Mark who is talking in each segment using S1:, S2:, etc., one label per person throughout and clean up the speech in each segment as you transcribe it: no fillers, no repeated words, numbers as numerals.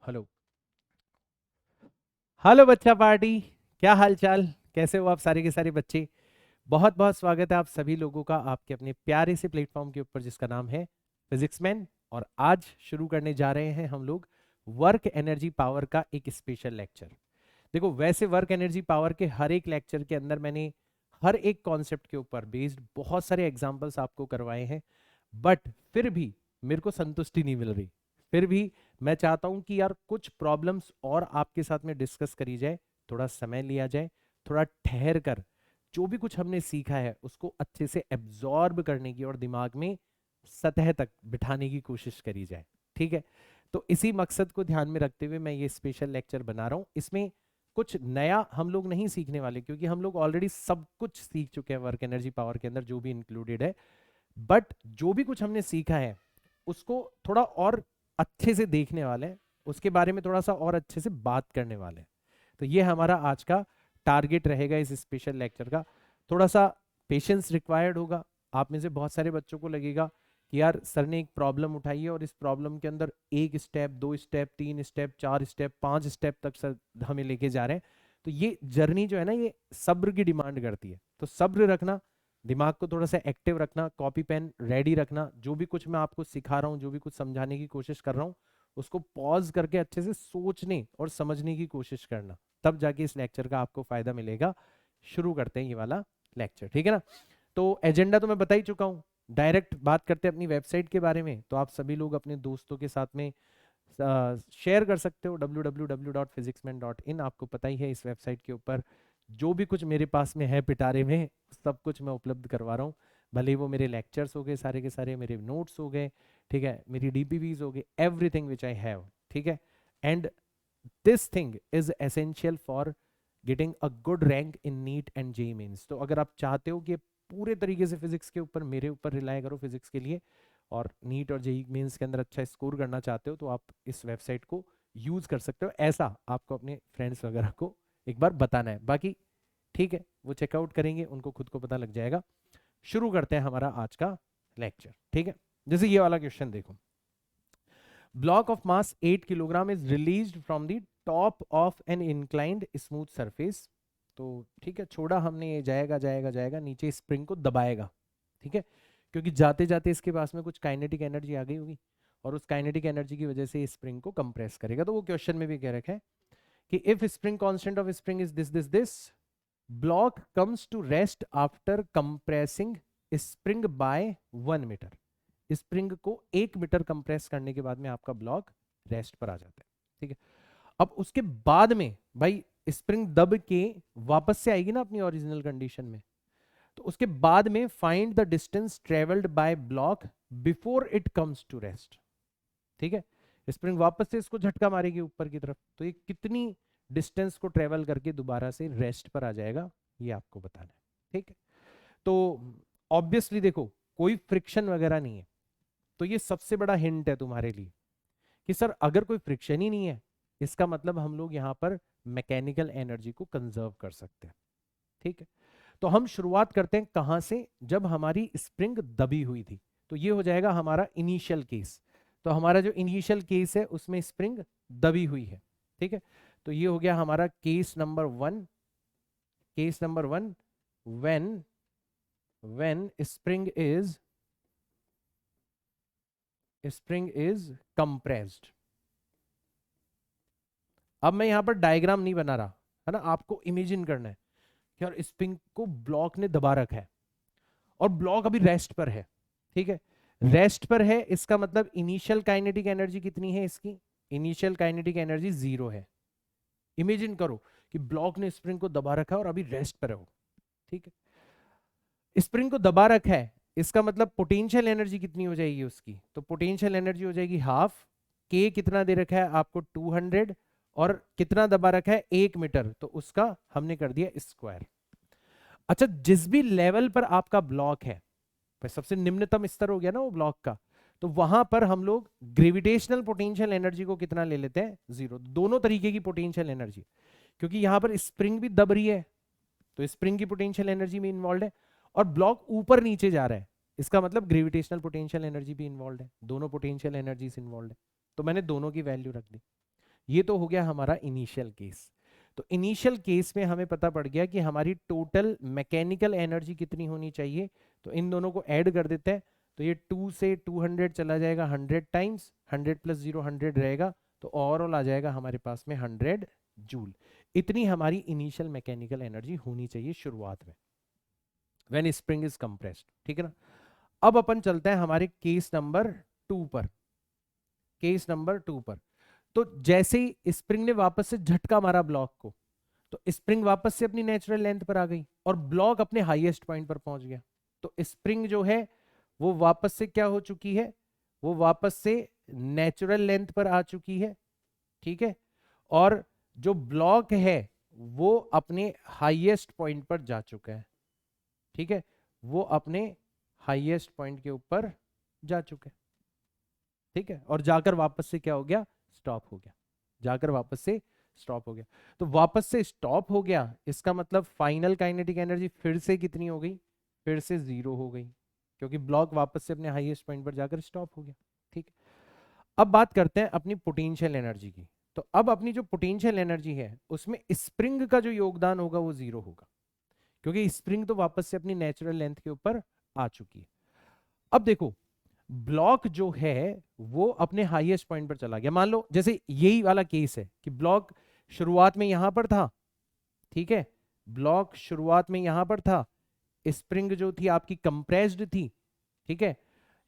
S1: Hello. Hello बच्चा party. क्या हाल चाल? कैसे हो आप सारे के सारे बच्चे? बहुत बहुत स्वागत है आप सभी लोगों का आपके अपने प्यारे से प्लेटफॉर्म के ऊपर जिसका नाम है फिजिक्स मैन। और आज शुरू करने जा रहे हैं हम लोग वर्क एनर्जी पावर का एक स्पेशल लेक्चर। देखो, वैसे वर्क एनर्जी पावर के हर एक लेक्चर के अंदर मैंने हर एक कॉन्सेप्ट के ऊपर बेस्ड बहुत सारे एग्जाम्पल्स आपको करवाए हैं, बट फिर भी मेरे को संतुष्टि नहीं मिल रही। फिर भी मैं चाहता हूं कि यार कुछ प्रॉब्लम्स और आपके साथ में डिस्कस करी जाए, थोड़ा समय लिया जाए, थोड़ा ठहर कर जो भी कुछ हमने सीखा है उसको अच्छे से एब्जॉर्ब करने की और दिमाग में सतह तक बिठाने की कोशिश करी जाए। ठीक है, तो इसी मकसद को ध्यान में रखते हुए मैं ये स्पेशल लेक्चर बना रहा हूं। इसमें कुछ नया हम लोग नहीं सीखने वाले, क्योंकि हम लोग ऑलरेडी सब कुछ सीख चुके हैं वर्क एनर्जी पावर के अंदर जो भी इंक्लूडेड है। बट जो भी कुछ हमने सीखा है उसको थोड़ा और अच्छे से देखने वाले हैं, उसके बारे में थोड़ा सा और अच्छे से बात करने वाले हैं। तो ये हमारा आज का टारगेट रहेगा इस स्पेशल लेक्चर का। थोड़ा सा पेशेंस रिक्वायर्ड होगा। आप में से बहुत सारे बच्चों को लगेगा कि यार सर ने एक प्रॉब्लम उठाई है और इस प्रॉब्लम के अंदर एक स्टेप, दो स्टेप, तीन स्टेप, चार स्टेप, पांच स्टेप तक सर हमें लेके जा रहे हैं। तो ये जर्नी जो है ना, ये सब्र की डिमांड करती है। तो सब्र रखना, दिमाग को थोड़ा सा एक्टिव रखना, कॉपी पेन रेडी रखना। जो भी कुछ मैं आपको सिखा रहा हूँ, जो भी कुछ समझाने की कोशिश कर रहा हूँ, उसको पॉज करके अच्छे से सोचने और समझने की कोशिश करना, तब जाके इस लेक्चर का आपको फायदा मिलेगा। शुरू करते हैं ये वाला लेक्चर, ठीक है ना? तो एजेंडा तो मैं बता ही चुका हूँ। डायरेक्ट बात करते हैं अपनी वेबसाइट के बारे में। तो आप सभी लोग अपने दोस्तों के साथ में शेयर कर सकते हो www.physicsman.in। आपको पता ही है इस वेबसाइट के ऊपर जो भी कुछ मेरे पास में है पिटारे में, सब कुछ मैं उपलब्ध करवा रहा हूँ। भले ही वो मेरे लेक्चर्स हो गए सारे के सारे, मेरे नोट्स हो गए, ठीक है, मेरी डीपीवीज हो गए, एवरीथिंग विच आई हैव, ठीक है। And this thing is essential for getting a good rank in NEET and JEE mains. तो अगर आप चाहते हो कि पूरे तरीके से फिजिक्स के ऊपर मेरे ऊपर रिलाय करो फिजिक्स के लिए, और नीट और जेईई मेंस के अंदर अच्छा स्कोर करना चाहते हो, तो आप इस वेबसाइट को यूज कर सकते हो। ऐसा आपको अपने फ्रेंड्स वगैरह को एक बार बताना है। बाकी ठीक है, वो चेकआउट करेंगे, उनको खुद को पता लग जाएगा। शुरू करते हैं हमारा आज का लेक्चर, ठीक है। जैसे ये वाला क्वेश्चन देखो, block of mass 8 kilogram is released from the top of an inclined smooth surface. तो ठीक है, छोड़ा हमने, ये जाएगा जाएगा जाएगा नीचे, स्प्रिंग को दबाएगा, ठीक है, क्योंकि जाते जाते इसके पास में कुछ काइनेटिक एनर्जी आ गई होगी, और उस काइनेटिक एनर्जी की वजह से स्प्रिंग को कंप्रेस करेगा। तो वो क्वेश्चन में भी कह रखा है कि if spring constant of spring is this block comes to rest after compressing spring by 1 metre. Spring को 1 मीटर कंप्रेस करने के बाद में आपका ब्लॉक रेस्ट पर आ जाता है, ठीक है। अब उसके बाद में भाई स्प्रिंग दब के वापस से आएगी ना अपनी ओरिजिनल कंडीशन में। तो उसके बाद में find the distance travelled by block before it comes to rest, ठीक है। स्प्रिंग वापस से इसको झटका मारेगी ऊपर की तरफ, तो ये कितनी डिस्टेंस को ट्रेवल करके दोबारा से रेस्ट पर आ जाएगा, ये आपको बताना है, ठीक है। तो ऑब्वियसली देखो, कोई फ्रिक्शन वगैरह नहीं है, तो ये सबसे बड़ा हिंट है तुम्हारे लिए कि सर अगर कोई फ्रिक्शन ही नहीं है, इसका मतलब हम लोग यहाँ पर मैकेनिकल एनर्जी को कंजर्व कर सकते हैं, ठीक है। तो हम शुरुआत करते हैं कहां से, जब हमारी स्प्रिंग दबी हुई थी। तो ये हो जाएगा हमारा इनिशियल केस। तो हमारा जो इनिशियल केस है उसमें स्प्रिंग दबी हुई है, ठीक है। तो ये हो गया हमारा case number 1। Case number 1, when when spring is compressed. अब मैं यहां पर डायग्राम नहीं बना रहा, है ना, आपको इमेजिन करना है कि यार स्प्रिंग को ब्लॉक ने दबा रखा है और ब्लॉक अभी रेस्ट पर है, ठीक है। रेस्ट पर है, इसका मतलब इनिशियल काइनेटिक एनर्जी कितनी है इसकी? इनिशियल काइनेटिक एनर्जी 0 है। इमेजिन करो कि ब्लॉक ने स्प्रिंग को दबा रखा है और अभी रेस्ट पर है वो, ठीक है। स्प्रिंग को दबा रखा है, इसका मतलब पोटेंशियल एनर्जी कितनी हो जाएगी उसकी? तो पोटेंशियल एनर्जी हो जाएगी हाफ। के कितना दे रखा है आपको? 200। और कितना दबा रखा है? 1 मीटर, तो उसका हमने कर दिया स्क्वायर। अच्छा, जिस भी लेवल पर आपका ब्लॉक है, सबसे निम्नतम स्तर हो गया ना वो ब्लॉक का, तो वहां पर हम लोग ग्रेविटेशनल पोटेंशियल एनर्जी को कितना ले लेते हैं? 0। दोनों तरीके की पोटेंशियल एनर्जी, क्योंकि यहां पर स्प्रिंग भी दब रही है, तो स्प्रिंग की पोटेंशियल एनर्जी भी इन्वॉल्व है, और ब्लॉक ऊपर नीचे जा रहा है, इसका मतलब ग्रेविटेशनल पोटेंशियल एनर्जी भी इन्वॉल्व है। दोनों पोटेंशियल एनर्जीज इन्वॉल्व है, तो मैंने दोनों की वैल्यू रख दी। ये तो हो गया हमारा इनिशियल केस। तो इनिशियल केस में हमें पता पड़ गया कि हमारी टोटल मैकेनिकल एनर्जी कितनी होनी चाहिए। तो इन दोनों को ऐड कर देते हैं, तो ये 2 से 200 चला जाएगा 100 टाइम्स, 100 प्लस 0 100 रहेगा, तो ओवरऑल आ जाएगा हमारे पास में 100 जूल। इतनी हमारी इनिशियल मैकेनिकल एनर्जी होनी चाहिए शुरुआत में, व्हेन स्प्रिंग इज कंप्रेस्ड। ठीक है ना। अब अपन चलते हैं हमारे केस नंबर 2 पर। केस नंबर 2 पर, तो जैसे ही स्प्रिंग ने वापस से झटका मारा ब्लॉक को, तो स्प्रिंग वापस से अपनी नेचुरल लेंथ पर आ गई और ब्लॉक अपने हाईएस्ट पॉइंट पर पहुंच गया। तो स्प्रिंग जो है वो वापस से क्या हो चुकी है, वो वापस से नेचुरल लेंथ पर आ चुकी है। ठीक है। और जो ब्लॉक है वो अपने हाईएस्ट पॉइंट पर जा चुका है। ठीक है, वो अपने हाईएस्ट पॉइंट के ऊपर जा चुका है। ठीक है, और जाकर वापस से क्या हो गया, स्टॉप हो गया। जाकर वापस से स्टॉप हो गया। तो वापस से स्टॉप हो गया, इसका मतलब फाइनल काइनेटिक एनर्जी फिर से कितनी हो गई, फिर से 0 हो गई, क्योंकि ब्लॉक वापस से अपने हाईएस्ट पॉइंट पर जाकर स्टॉप हो गया। ठीक है। अब बात करते हैं अपनी पोटेंशियल एनर्जी की। तो अब अपनी जो पोटेंशियल एनर्जी है उसमें स्प्रिंग का जो योगदान होगा वो 0 होगा, क्योंकि स्प्रिंग तो वापस से अपनी नेचुरल लेंथ के ऊपर आ चुकी है। अब देखो, ब्लॉक जो है वो अपने हाईएस्ट पॉइंट पर चला गया। मान लो जैसे यही वाला केस है कि ब्लॉक शुरुआत में यहां पर था। ठीक है, ब्लॉक शुरुआत में यहां पर था, स्प्रिंग जो थी आपकी कंप्रेस्ड थी। ठीक है,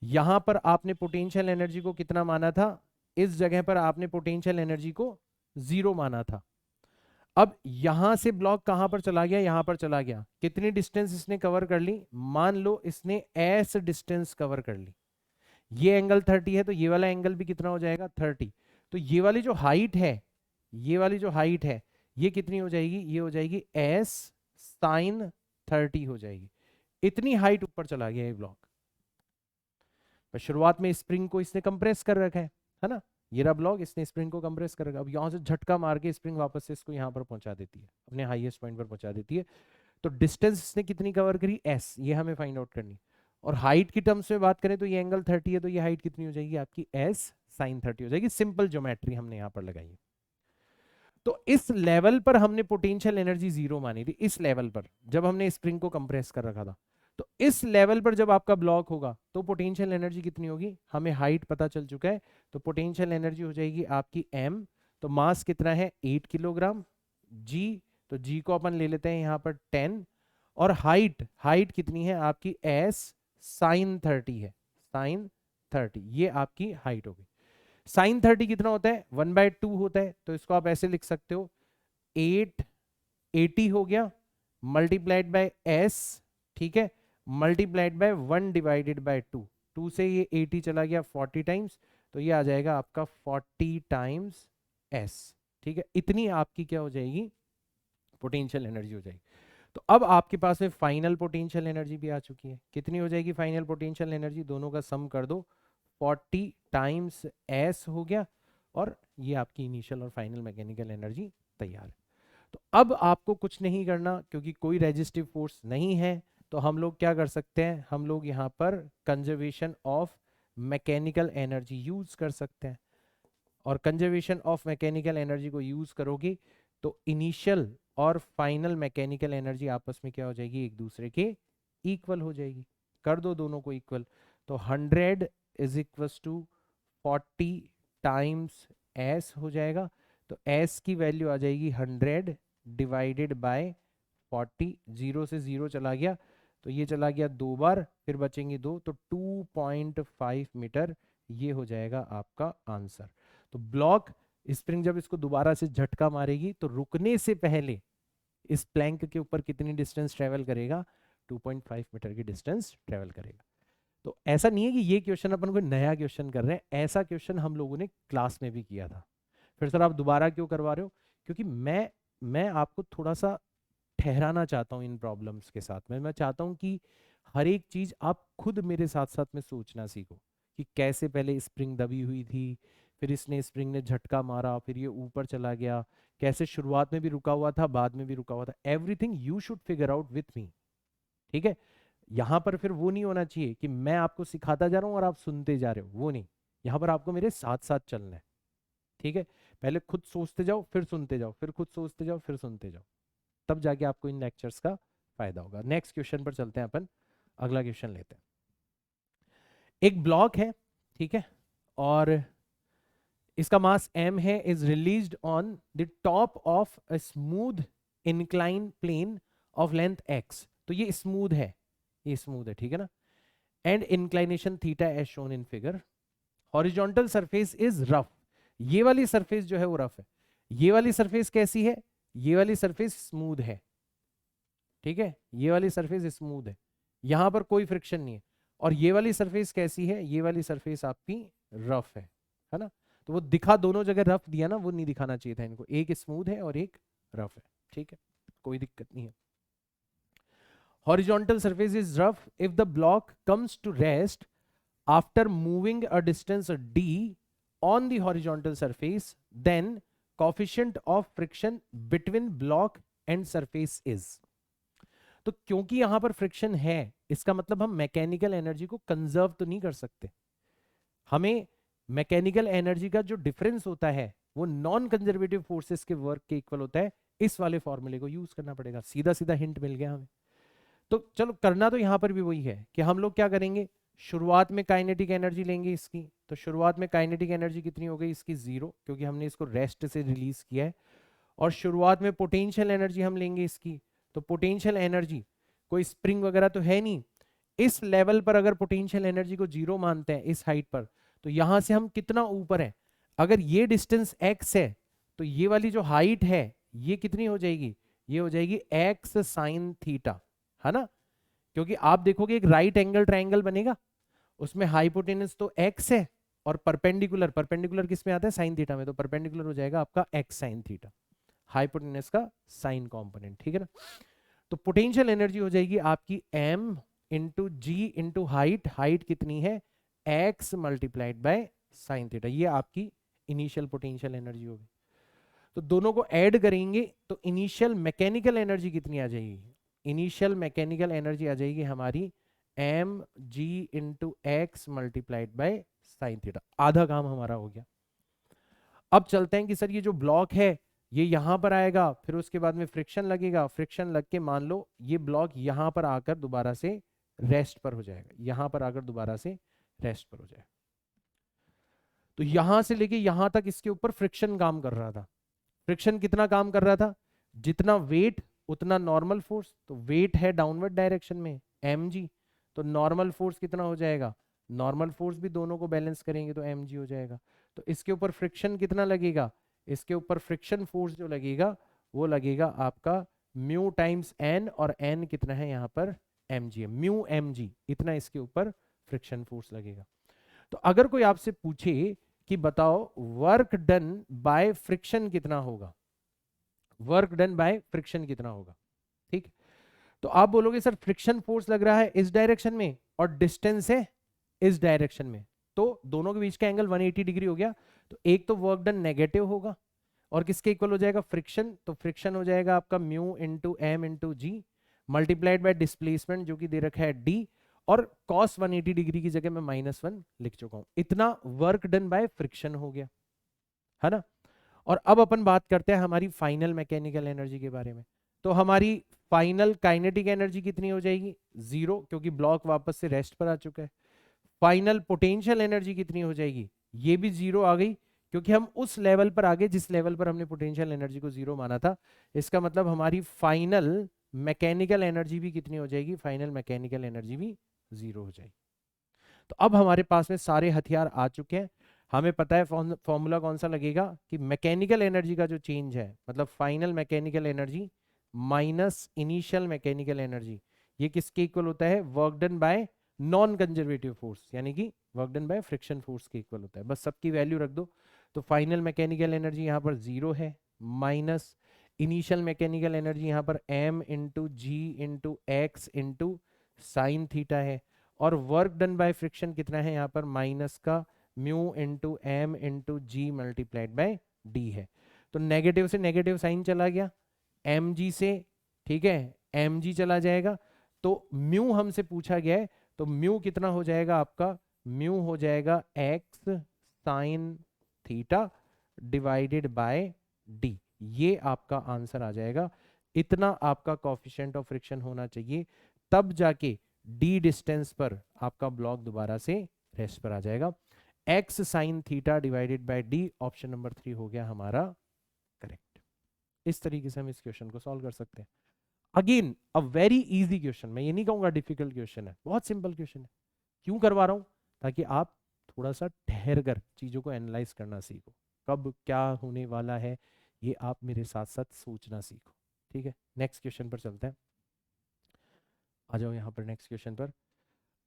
S1: यहां पर आपने पोटेंशियल एनर्जी को कितना माना था, इस जगह पर आपने पोटेंशियल एनर्जी को 0 माना था। अब यहां से ब्लॉक कहां पर चला गया, यहां पर चला गया। कितनी डिस्टेंस इसने कवर कर ली, मान लो इसने एस डिस्टेंस कवर कर ली। ये एंगल 30 है, तो ये वाला एंगल भी कितना हो जाएगा, 30। तो ये वाली जो हाइट है, ये वाली जो हाइट है, ये कितनी हो जाएगी, ये हो जाएगी एस साइन 30 हो जाएगी। इतनी हाइट ऊपर चला गया ये ब्लॉक। पर शुरुआत में स्प्रिंग को इसने कंप्रेस कर रखा है ना, ये रहा ब्लॉक, इसने स्प्रिंग को कंप्रेस कर रखा। अब यहां से झटका मार के स्प्रिंग वापस से इसको यहां पर पहुंचा देती है, अपने हाईएस्ट पॉइंट पर पहुंचा देती है। तो डिस्टेंस इसने कितनी कवर करी, एस, ये हमें फाइंड आउट करनी। और हाइट की टर्म्स में बात करें तो ये एंगल 30 है, तो ये हाइट कितनी हो जाएगी आपकी, एस साइन 30 हो जाएगी। सिंपल ज्योमेट्री हमने यहां पर लगाई है। तो इस लेवल पर हमने पोटेंशियल एनर्जी 0 मानी थी, इस लेवल पर जब हमने स्प्रिंग को कंप्रेस कर रखा था। तो इस लेवल पर जब आपका ब्लॉक होगा तो पोटेंशियल एनर्जी कितनी होगी, हमें हाइट पता चल चुका है। तो पोटेंशियल एनर्जी हो जाएगी आपकी m, तो मास कितना है 8 किलोग्राम, g, तो g को अपन ले लेते हैं यहाँ पर 10, और हाइट, हाइट कितनी है आपकी s साइन 30 है, साइन 30, ये आपकी हाइट होगी। साइन 30 कितना होता है, 1/2 होता है, तो इसको आप ऐसे लिख सकते हो 880 हो गया, मल्टीप्लाइड बाय s, ठीक है, मल्टीप्लाइड बाय 1 डिवाइडेड बाय 2, 2 से ये 80 चला गया 40 टाइम्स, तो ये आ जाएगा आपका 40 टाइम्स s। ठीक है, इतनी आपकी क्या हो जाएगी, पोटेंशियल एनर्जी हो जाएगी। तो अब आपके पास में फाइनल पोटेंशियल एनर्जी भी आ चुकी है। कितनी हो जाएगी फाइनल पोटेंशियल एनर्जी, दोनों का सम कर दो, 40 टाइम्स s हो गया, और ये आपकी इनिशियल और फाइनल मैकेनिकल एनर्जी तैयार है। तो अब आपको कुछ नहीं करना, क्योंकि कोई रेजिस्टिव फोर्स नहीं है, तो हम लोग क्या कर सकते हैं, हम लोग यहाँ पर conservation of mechanical energy use कर सकते हैं। और कंजर्वेशन ऑफ मैकेनिकल एनर्जी को यूज करोगे तो इनिशियल और फाइनल मैकेनिकल एनर्जी आपस में क्या हो जाएगी, एक दूसरे के इक्वल हो जाएगी। कर दो दोनों को इक्वल, तो 100 is equal to 40 times s हो जाएगा। तो s की वैल्यू आ जाएगी 100 डिवाइडेड बाय 40, 0 से 0 चला गया, तो ये चला गया 2 बार, फिर बचेंगे 2, तो 2.5 मीटर, ये हो जाएगा आपका आंसर। तो ब्लॉक स्प्रिंग जब इसको दोबारा से झटका मारेगी तो रुकने से पहले इस प्लैंक के ऊपर कितनी डिस्टेंस ट्रेवल करेगा, 2.5 मीटर की डिस्टेंस ट्रेवल करेगा। तो ऐसा नहीं है कि ये क्वेश्चन अपन को नया क्वेश्चन कर रहे हैं, ऐसा क्वेश्चन हम लोगों ने क्लास में भी किया था। फिर सर आप दोबारा क्यों करवा रहे हो, क्योंकि मैं आपको थोड़ा सा ठहराना चाहता हूँ इन प्रॉब्लम्स के साथ में। मैं चाहता हूँ कि हर एक चीज आप खुद मेरे साथ साथ में सोचना सीखो कि कैसे पहले स्प्रिंग दबी हुई थी, फिर इसने स्प्रिंग ने झटका मारा, फिर ये ऊपर चला गया, कैसे शुरुआत में भी रुका हुआ था, बाद में भी रुका हुआ था। Everything you should figure out with me. ठीक है, यहां पर फिर वो नहीं होना चाहिए कि मैं आपको सिखाता जा रहा हूं और आप सुनते जा रहे हो, वो नहीं। यहां पर आपको मेरे साथ साथ चलना है। ठीक है, पहले खुद सोचते जाओ फिर सुनते जाओ, फिर खुद सोचते जाओ फिर सुनते जाओ, तब जाके आपको इन लेक्चर्स का फायदा होगा। नेक्स्ट क्वेश्चन पर चलते हैं अपन, अगला क्वेश्चन लेते हैं। एक ब्लॉक है, ठीक है, और इसका मास m है, is released on the top of a smooth incline plane of length x। तो ये स्मूथ है, ये स्मूथ है, ठीक है ना, and inclination theta as shown in figure. Horizontal surface is rough, ये वाली सरफेस जो है वो रफ है, ये वाली सरफेस कैसी है, ये वाली सरफेस स्मूथ है, ठीक है, ये वाली सरफेस स्मूथ है, यहां पर कोई फ्रिक्शन नहीं है। और ये वाली सरफेस कैसी है, ये वाली सरफेस आपकी रफ है ना। तो वो दिखा दोनों जगह रफ दिया ना, वो नहीं दिखाना चाहिए था इनको, एक स्मूथ है और एक रफ है, ठीक है, कोई दिक्कत नहीं है। Horizontal surface is rough if the block comes to rest after moving a distance d on the horizontal surface, then coefficient of friction between block and surface is। तो क्योंकि यहां पर फ्रिक्शन है, इसका मतलब हम मैकेनिकल एनर्जी को conserve तो नहीं कर सकते, हमें मैकेनिकल एनर्जी का जो डिफरेंस होता है वो नॉन कंजर्वेटिव फोर्सेस के वर्क के इक्वल होता है, इस वाले फॉर्मूले को यूज करना पड़ेगा। सीधा सीधा हिंट मिल गया हमें। तो चलो करना तो यहां पर भी वही है कि हम लोग क्या करेंगे, शुरुआत में काइनेटिक एनर्जी लेंगे इसकी, तो शुरुआत में काइनेटिक एनर्जी कितनी हो गई इसकी, 0, क्योंकि हमने इसको रेस्ट से रिलीज किया है। और शुरुआत में पोटेंशियल एनर्जी हम लेंगे इसकी, तो पोटेंशियल एनर्जी, कोई स्प्रिंग वगैरह तो है नहीं, इस लेवल पर अगर पोटेंशियल एनर्जी को 0 मानते हैं इस हाइट पर, तो यहां से हम कितना ऊपर है, अगर ये डिस्टेंस x है तो ये वाली जो हाइट है ये कितनी हो जाएगी, ये हो जाएगी x साइन थीटा, है ना। क्योंकि आप देखोगे एक राइट एंगल ट्रायंगल बनेगा, उसमें हाइपोटेनस तो x है और परपेंडिकुलर, परपेंडिकुलर किस में आता है, साइन थीटा में, तो परपेंडिकुलर हो जाएगा आपका x साइन थीटा, हाइपोटेनस का साइन कंपोनेंट, ठीक है ना। तो पोटेंशियल एनर्जी हो जाएगी आपकी m इंटू जी इंटू हाइट, हाइट कितनी है x multiplied by sine theta, ये आपकी इनिशियल पोटेंशियल एनर्जी होगी। तो दोनों को ऐड करेंगे तो इनिशियल मैकेनिकल एनर्जी कितनी आ जाएगी, इनिशियल मैकेनिकल एनर्जी आ जाएगी हमारी M G into X multiplied by sine theta. आधा काम हमारा हो गया। अब चलते हैं कि सर ये जो ब्लॉक है ये यहां पर आएगा, फिर उसके बाद में फ्रिक्शन लगेगा, फ्रिक्शन लग के मान लो ये ब्लॉक यहां पर आकर दोबारा से रेस्ट पर हो जाएगा, यहां पर आकर दोबारा से रेस्ट पर हो जाएगा। तो यहां से लेके यहां तक इसके ऊपर फ्रिक्शन काम कर रहा था। फ्रिक्शन कितना काम कर रहा था, जितना वेट उतना नॉर्मल फोर्स, तो वेट है डाउनवर्ड डायरेक्शन में mg, तो नॉर्मल फोर्स कितना हो जाएगा, नॉर्मल फोर्स भी दोनों को बैलेंस करेंगे तो mg हो जाएगा। तो इसके ऊपर फ्रिक्शन कितना लगेगा, इसके ऊपर फ्रिक्शन फोर्स जो लगेगा वो लगेगा आपका म्यू टाइम्स n, और n कितना है यहाँ पर mg है, म्यू mg, इतना इसके ऊपर फ्रिक्शन फोर्स लगेगा। तो अगर कोई आपसे पूछे कि बताओ वर्क डन बाय फ्रिक्शन कितना होगा, वर्क डन बाय फ्रिक्शन कितना होगा, ठीक, तो आप बोलोगे सर फ्रिक्शन फोर्स लग रहा है इस डायरेक्शन में और डिस्टेंस है इस डायरेक्शन में, तो दोनों के बीच का एंगल 180 डिग्री हो गया, तो एक तो वर्क डन नेगेटिव होगा और किसके इक्वल हो जाएगा, फ्रिक्शन, तो फ्रिक्शन हो जाएगा आपका mu into M into G multiplied by displacement जो कि दे रखा है डी, और कॉस 180 डिग्री की जगह मैं -1 लिख चुका हूं, इतना वर्क डन बाय फ्रिक्शन हो गया, है ना। और अब अपन बात करते हैं हमारी फाइनल मैकेनिकल एनर्जी के बारे में। तो हमारी फाइनल काइनेटिक एनर्जी कितनी हो जाएगी, 0, क्योंकि ब्लॉक वापस से रेस्ट पर आ चुका है। फाइनल पोटेंशियल एनर्जी कितनी हो जाएगी, ये भी 0 आ गई, क्योंकि हम उस लेवल पर आ गए जिस लेवल पर हमने पोटेंशियल एनर्जी को 0 माना था। इसका मतलब हमारी फाइनल मैकेनिकल एनर्जी भी कितनी हो जाएगी, फाइनल मैकेनिकल एनर्जी भी 0 हो जाएगी। तो अब हमारे पास में सारे हथियार आ चुके हैं, हमें पता है फॉर्मूला कौन सा लगेगा कि मैकेनिकल एनर्जी का जो चेंज है, मतलब final mechanical energy minus initial mechanical energy, ये किसके इक्वल होता है, work done bye non conservative force, यानी कि work done by friction force के इक्वल होता है। बस सबकी वैल्यू रख दो, तो फाइनल मैकेनिकल एनर्जी यहाँ पर 0 है, माइनस इनिशियल मैकेनिकल एनर्जी यहाँ पर m इंटू जी into x into sine theta है, और वर्क डन बाय फ्रिक्शन कितना है यहाँ पर माइनस का mu into M into G multiplied by D है। तो नेगेटिव से नेगेटिव साइन चला गया, एम जी से, ठीक है, एम जी चला जाएगा, तो म्यू हमसे पूछा गया है, तो म्यू कितना हो जाएगा आपका, म्यू हो जाएगा x sine theta divided by D, ये आपका आंसर आ जाएगा। इतना आपका कोफिशिएंट ऑफ फ्रिक्शन होना चाहिए, तब जाके डी डिस्टेंस पर आपका ब्लॉक दोबारा से रेस्ट पर आ जाएगा। X sine theta divided by D, option number 3 हो गया हमारा करेक्ट। इस तरीके से हम इस क्वेश्चन को सॉल्व कर सकते हैं। Again a very easy question, मैं ये नहीं कहूंगा डिफिकल्ट क्वेश्चन है, बहुत सिंपल क्वेश्चन है। क्यों करवा रहा हूं? ताकि आप थोड़ा सा ठहर कर चीजों को एनालाइज करना सीखो, कब क्या होने वाला है ये आप मेरे साथ साथ सोचना सीखो। ठीक है, नेक्स्ट क्वेश्चन पर चलते हैं। आ जाओ यहाँ पर नेक्स्ट क्वेश्चन पर।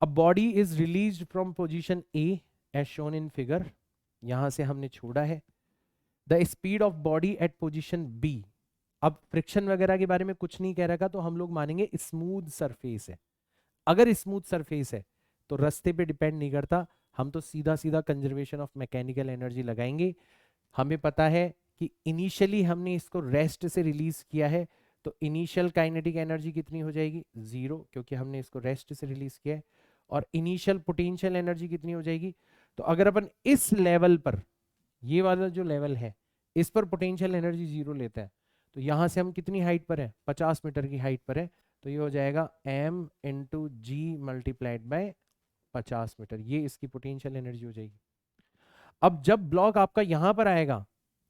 S1: A body is released from position A as shown in figure, यहां से हमने छोड़ा है। The speed of body at position B, अब फ्रिक्शन वगैरह के बारे में कुछ नहीं कह रखा, तो हम लोग मानेंगे स्मूथ सरफेस है। अगर स्मूथ सरफेस है तो रास्ते पे डिपेंड नहीं करता, हम तो सीधा सीधा कंजर्वेशन ऑफ मैकेनिकल एनर्जी लगाएंगे। हमें पता है कि इनिशियली हमने इसको रेस्ट से रिलीज किया है, तो इनिशियल काइनेटिक एनर्जी कितनी हो जाएगी? 0, क्योंकि हमने इसको रेस्ट से रिलीज किया है। और इनिशियल पोटेंशियल एनर्जी कितनी हो जाएगी? तो अगर अपन इस लेवल पर, ये वाला जो लेवल है, इस पर पोटेंशियल एनर्जी 0 लेते हैं, तो यहां से हम कितनी हाइट पर है? 50 मीटर की हाइट पर है, तो ये हो जाएगा m into G multiplied by 50 metre, ये इसकी पोटेंशियल एनर्जी हो जाएगी। अब जब ब्लॉक आपका यहां पर आएगा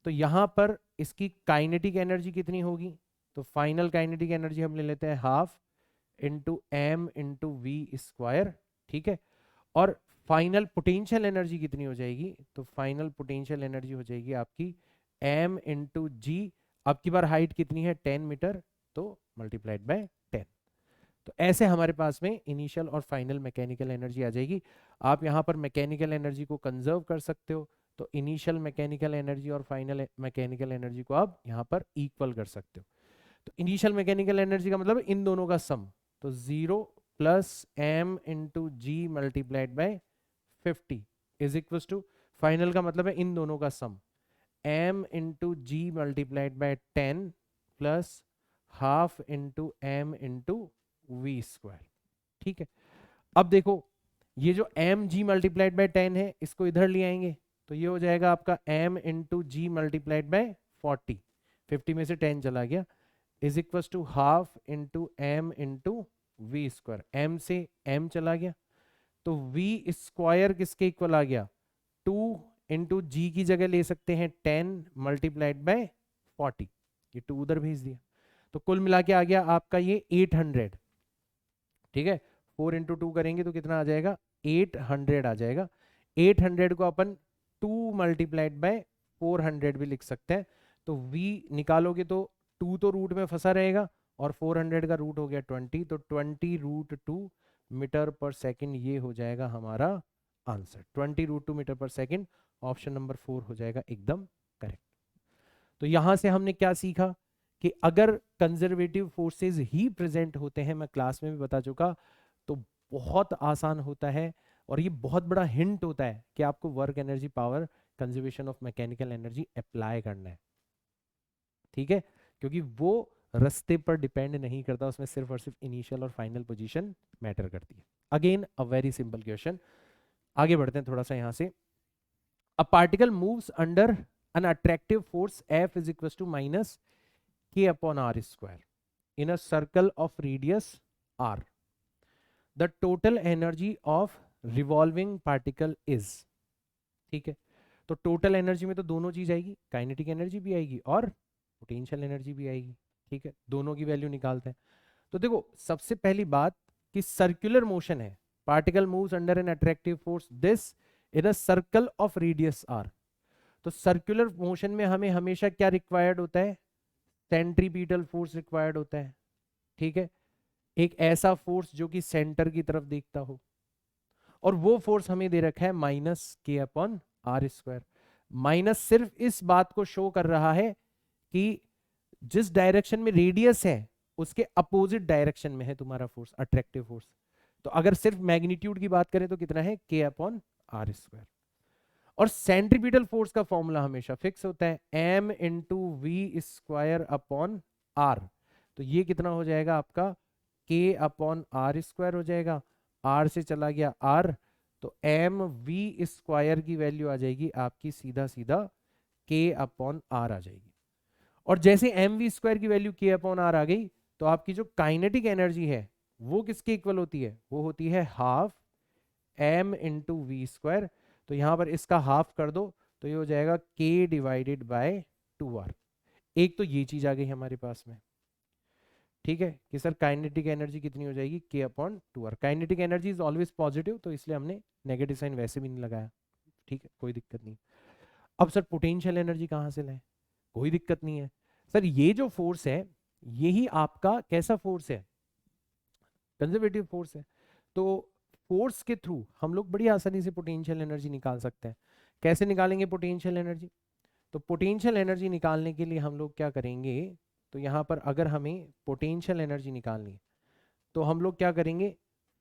S1: तो यहां पर इसकी काइनेटिक एनर्जी कितनी होगी? तो फाइनल काइनेटिक एनर्जी हम ले लेते हैं half into M into V square, ठीक है। और फाइनल पोटेंशियल एनर्जी कितनी हो जाएगी? तो फाइनल पोटेंशियल एनर्जी हो जाएगी आपकी m इंटू जी, अब की बार हाइट कितनी है? 10 मीटर, तो मल्टीप्लाइड बाय 10। तो ऐसे हमारे पास में इनिशियल और फाइनल मैकेनिकल एनर्जी आ जाएगी। आप यहाँ पर मैकेनिकल एनर्जी को कंजर्व कर सकते हो, तो इनिशियल मैकेनिकल एनर्जी और फाइनल मैकेनिकल एनर्जी को आप यहाँ पर इक्वल कर सकते हो। तो इनिशियल मैकेनिकल एनर्जी का मतलब इन दोनों का सम, तो 0 plus m into G multiplied by 50 is equal to, final का मतलब है इन दोनों का sum, m into G multiplied by 10 plus half into M into V square, ठीक है। अब देखो ये जो एम जी मल्टीप्लाइड बाय 10 है, इसको इधर ले आएंगे, तो ये हो जाएगा आपका m into G multiplied by 40, 50 में से 10 चला गया, is equal to half into M into V square, M से m चला गया, तो v स्क्वायर किसके इक्वल आ गया? 2 इंटू जी की जगह ले सकते हैं 10 मल्टीप्लाइड बाय 40, ये 2 उधर भेज दिया, तो कुल मिला के आ गया आपका ये 800, ठीक है। 4 इंटू 2 करेंगे तो कितना आ जाएगा? 800 आ जाएगा। 800 को अपन 2 मल्टीप्लाइड बाय 400 भी लिख सकते हैं, तो v निकालोगे तो 2 तो रूट में फंसा रहेगा, और 400 का रूट हो गया 20, तो 20 रूट 2 मीटर पर सेकंड, ये हो जाएगा हमारा आंसर। 20 रूट 2 मीटर पर सेकंड, ऑप्शन नंबर 4 हो जाएगा एकदम करेक्ट। तो यहां से हमने क्या सीखा कि अगर कंजर्वेटिव फोर्सेस ही प्रेजेंट होते हैं, मैं क्लास में भी बता चुका, तो बहुत आसान होता है, और ये बहुत बड़ा हिंट होता है कि आपको work energy power conservation of mechanical energy apply करना है, ठीक है, क्योंकि वो रास्ते पर डिपेंड नहीं करता, उसमें सिर्फ और सिर्फ इनिशियल और फाइनल पोजीशन मैटर करती है। Again a very simple question, आगे बढ़ते हैं थोड़ा सा यहां से। A particle moves under an attractive force F is equal to minus k upon r square in a circle of radius r. The total energy of revolving particle is, ठीक है। तो टोटल एनर्जी में तो दोनों चीज आएगी, kinetic energy भी आएगी और पोटेंशियल एनर्जी भी आएगी, ठीक है। दोनों की वैल्यू निकालते हैं। तो देखो सबसे पहली बात कि सर्कुलर मोशन है, particle moves under an attractive force this in a circle of radius r। तो सर्कुलर मोशन में हमें हमेशा क्या रिक्वायर्ड होता है? सेंट्रीपिटल फोर्स रिक्वायर्ड होता है, ठीक है, एक ऐसा फोर्स जो कि सेंटर की तरफ देखता हो, और वो फोर्स हमें दे रखा है माइनस के अपॉन आर स्क्वायर। माइनस सिर्फ इस बात को शो कर रहा है कि जिस डायरेक्शन में रेडियस है उसके अपोजिट डायरेक्शन में है तुम्हारा फोर्स, अट्रैक्टिव फोर्स। तो अगर सिर्फ मैग्नीट्यूड की बात करें तो कितना है? K upon R square. और सेंट्रीपिटल फोर्स का फॉर्मूला हमेशा फिक्स होता है, m into V square upon R. तो ये कितना हो जाएगा आपका? k अपॉन आर स्क्वायर हो जाएगा, r से चला गया r, तो m v स्क्वायर की वैल्यू आ जाएगी आपकी सीधा सीधा के अपॉन आर आ जाएगी। और जैसे एम वी स्क्वायर की वैल्यू के अपॉन आर आ गई तो आपकी जो काइनेटिक एनर्जी है वो किसके इक्वल होती है, वो होती है half M into V square. तो यहां पर इसका हाफ कर दो तो ये हो जाएगा के डिवाइडेड बाय 2r। एक तो ये चीज आ गई हमारे पास में, ठीक है, कि सर काइनेटिक एनर्जी कितनी हो जाएगी के upon 2r। Kinetic energy is always positive तो इसलिए हमने नेगेटिव साइन वैसे भी नहीं लगाया, ठीक है, कोई दिक्कत नहीं। अब सर पोटेंशियल एनर्जी कहाँ से लें, कोई दिक्कत नहीं है सर, ये जो फोर्स है यही आपका कैसा फोर्स है, कंजर्वेटिव फोर्स है। तो फोर्स के थ्रू हम लोग बड़ी आसानी से पोटेंशियल एनर्जी निकाल सकते हैं। कैसे निकालेंगे पोटेंशियल एनर्जी, तो पोटेंशियल एनर्जी निकालने के लिए हम लोग क्या करेंगे, तो यहाँ पर अगर हमें पोटेंशियल एनर्जी निकालनी है तो हम लोग क्या करेंगे,